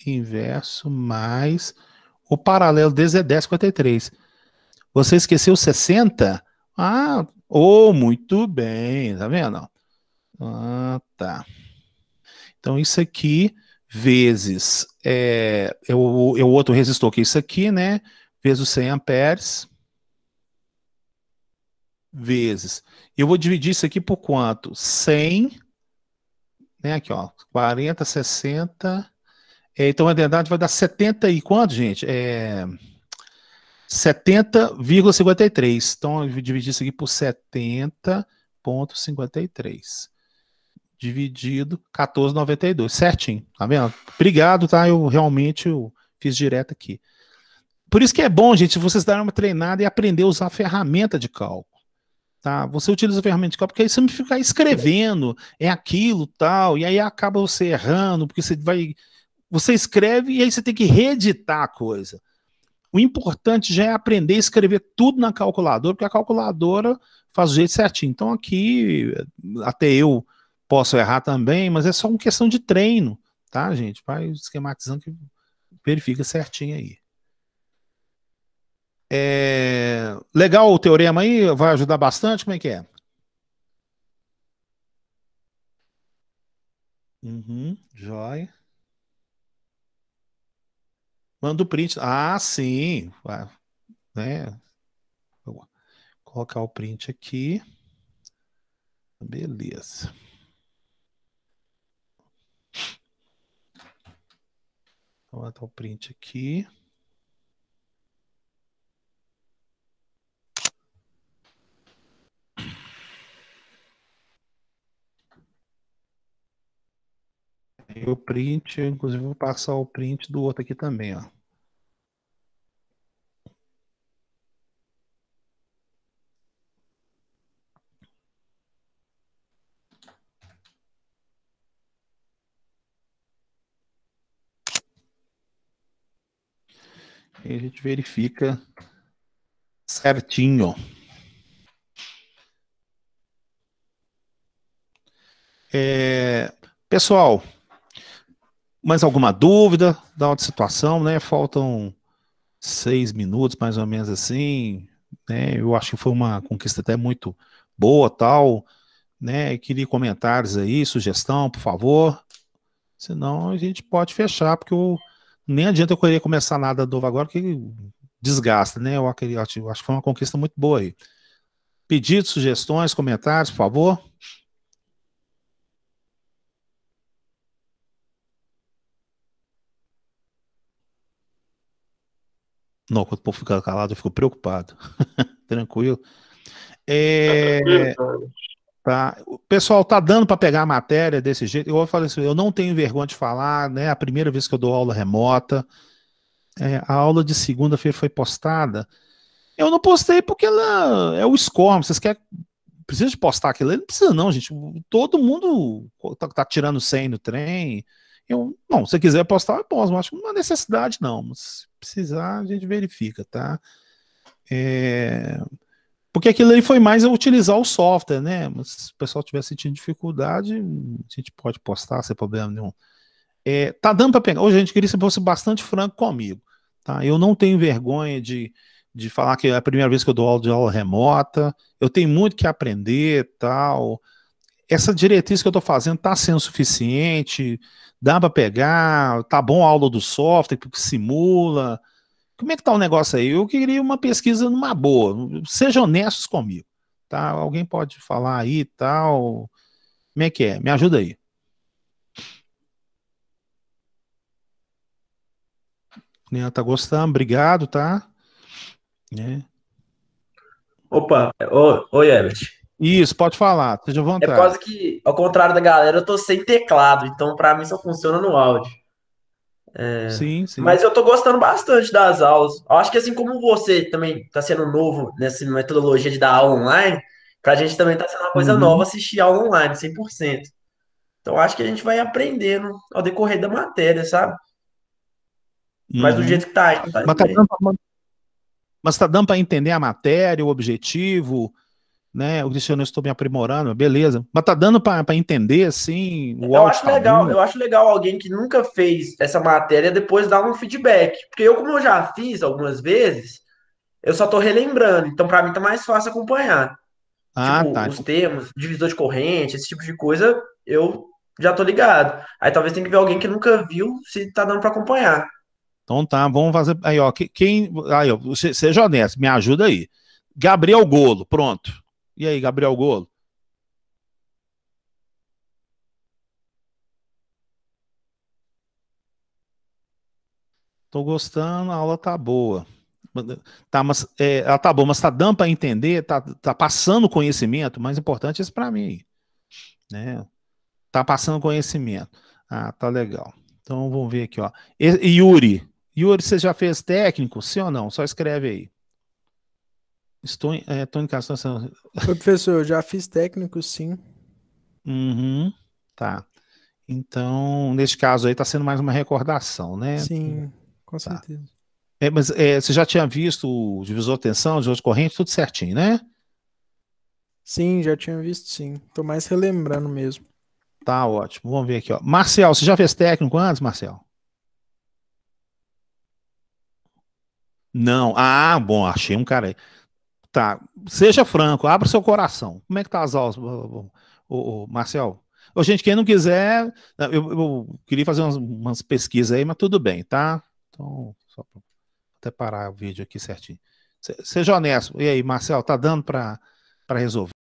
inverso mais o paralelo deles é 10,53. Você esqueceu 60? Muito bem. Tá vendo? Tá. Então, isso aqui vezes o outro resistor que é isso aqui, né? Vezes os 100 amperes. Vezes. Eu vou dividir isso aqui por quanto? 100, né? Aqui, ó. 40, 60. Então, na verdade, vai dar 70 e quanto, gente? 70,53. Então, eu vou dividir isso aqui por 70,53. Dividido 14,92. Certinho, tá vendo? Obrigado, tá? Eu realmente fiz direto aqui. Por isso que é bom, gente, vocês darem uma treinada e aprender a usar a ferramenta de cálculo. Tá? Você utiliza a ferramenta de cálculo, porque aí você não fica escrevendo, é aquilo, tal, e aí acaba você errando, porque você escreve e aí você tem que reeditar a coisa. O importante já é aprender a escrever tudo na calculadora, porque a calculadora faz o jeito certinho. Então aqui, até eu posso errar também, mas é só uma questão de treino, tá, gente? Vai esquematizando que verifica certinho aí. Legal o teorema aí? Vai ajudar bastante? Como é que é? Joia. Manda o print. Ah, sim. Vai, né? Vou colocar o print aqui. Beleza. Vou botar o print aqui. E o print, inclusive vou passar o print do outro aqui também, ó. E a gente verifica certinho. Pessoal, mais alguma dúvida da outra situação, né? Faltam 6 minutos, mais ou menos assim, né? Eu acho que foi uma conquista até muito boa, tal, né? Queria comentários aí, sugestão, por favor. Senão a gente pode fechar, porque nem adianta eu querer começar nada novo agora, que desgasta, né? Eu acho que foi uma conquista muito boa aí. Pedidos, sugestões, comentários, por favor. Não, quando o povo fica calado, eu fico preocupado. Tranquilo. Tranquilo, cara. Tá. O pessoal tá dando para pegar a matéria desse jeito. Eu falei assim, eu não tenho vergonha de falar, né? A primeira vez que eu dou aula remota, a aula de segunda-feira foi postada. Eu não postei porque ela é o SCORM. Vocês querem, precisa de postar aquilo? Não precisa não, gente. Todo mundo tá tirando 100 no trem. Não, se você quiser postar, eu posto. Mas acho que não há necessidade não. Mas se precisar, a gente verifica, tá? Porque aquilo aí foi mais a utilizar o software, né? Mas se o pessoal estiver sentindo dificuldade, a gente pode postar sem problema nenhum. Tá dando para pegar. Hoje a gente queria que você fosse bastante franco comigo, tá? Eu não tenho vergonha de falar que é a primeira vez que eu dou aula de aula remota. Eu tenho muito que aprender, tal. Essa diretriz que eu estou fazendo está sendo suficiente? Dá para pegar? Tá bom a aula do software que simula? Como é que tá o negócio aí? Eu queria uma pesquisa numa boa. Sejam honestos comigo, tá? Alguém pode falar aí e tal. Como é que é? Me ajuda aí. Né, tá gostando? Obrigado, tá? É. Opa, oi, Herbert. Isso, pode falar, seja à É por vontade. causa que, ao contrário da galera, eu tô sem teclado, então pra mim só funciona no áudio. Sim, sim. Mas eu tô gostando bastante das aulas. Eu acho que assim como você também tá sendo novo nessa metodologia de dar aula online, pra gente também tá sendo uma coisa nova Uhum, assistir aula online, 100%. Então acho que a gente vai aprendendo ao decorrer da matéria, sabe? Mas do uhum. jeito que tá indo, tá Mas indo tá bem. dando, mas tá dando para entender a matéria, o objetivo, né? O Cristiano, eu estou me aprimorando, beleza. Mas tá dando para entender, assim, o áudio tá bom? Eu acho legal alguém que nunca fez essa matéria depois dar um feedback. Porque eu, como eu já fiz algumas vezes, eu só tô relembrando. Então, pra mim, tá mais fácil acompanhar. Ah, Tipo, tá. os termos, divisor de corrente, esse tipo de coisa, eu já tô ligado. Aí talvez tenha que ver alguém que nunca viu se tá dando pra acompanhar. Então tá, vamos fazer. Aí, ó, aí, ó, seja honesto, me ajuda aí. Gabriel Golo, pronto. E aí, Gabriel Golo? Tô gostando, a aula tá boa. Tá, mas ela tá boa, mas tá dando para entender, tá passando conhecimento, mais importante é isso para mim, né? Tá passando conhecimento. Ah, tá legal. Então vamos ver aqui, ó. Yuri, você já fez técnico? Sim ou não? Só escreve aí. Estou em casa. Oi, professor, eu já fiz técnico, sim. Uhum, tá. Então, neste caso aí, tá sendo mais uma recordação, né? Sim, com Tá. certeza. Mas você já tinha visto o divisor de tensão, divisor de corrente, tudo certinho, né? Sim, já tinha visto, sim. Tô mais relembrando mesmo. Tá ótimo. Vamos ver aqui, ó. Marcel, você já fez técnico antes, Marcel? Não. Ah, bom, achei um cara aí. Tá. Seja franco, abra o seu coração. Como é que tá as aulas, Marcel? Ô, gente, quem não quiser, eu queria fazer umas pesquisas aí, mas tudo bem, tá? Então, só pra até parar o vídeo aqui certinho. Seja honesto. E aí, Marcel, tá dando para resolver?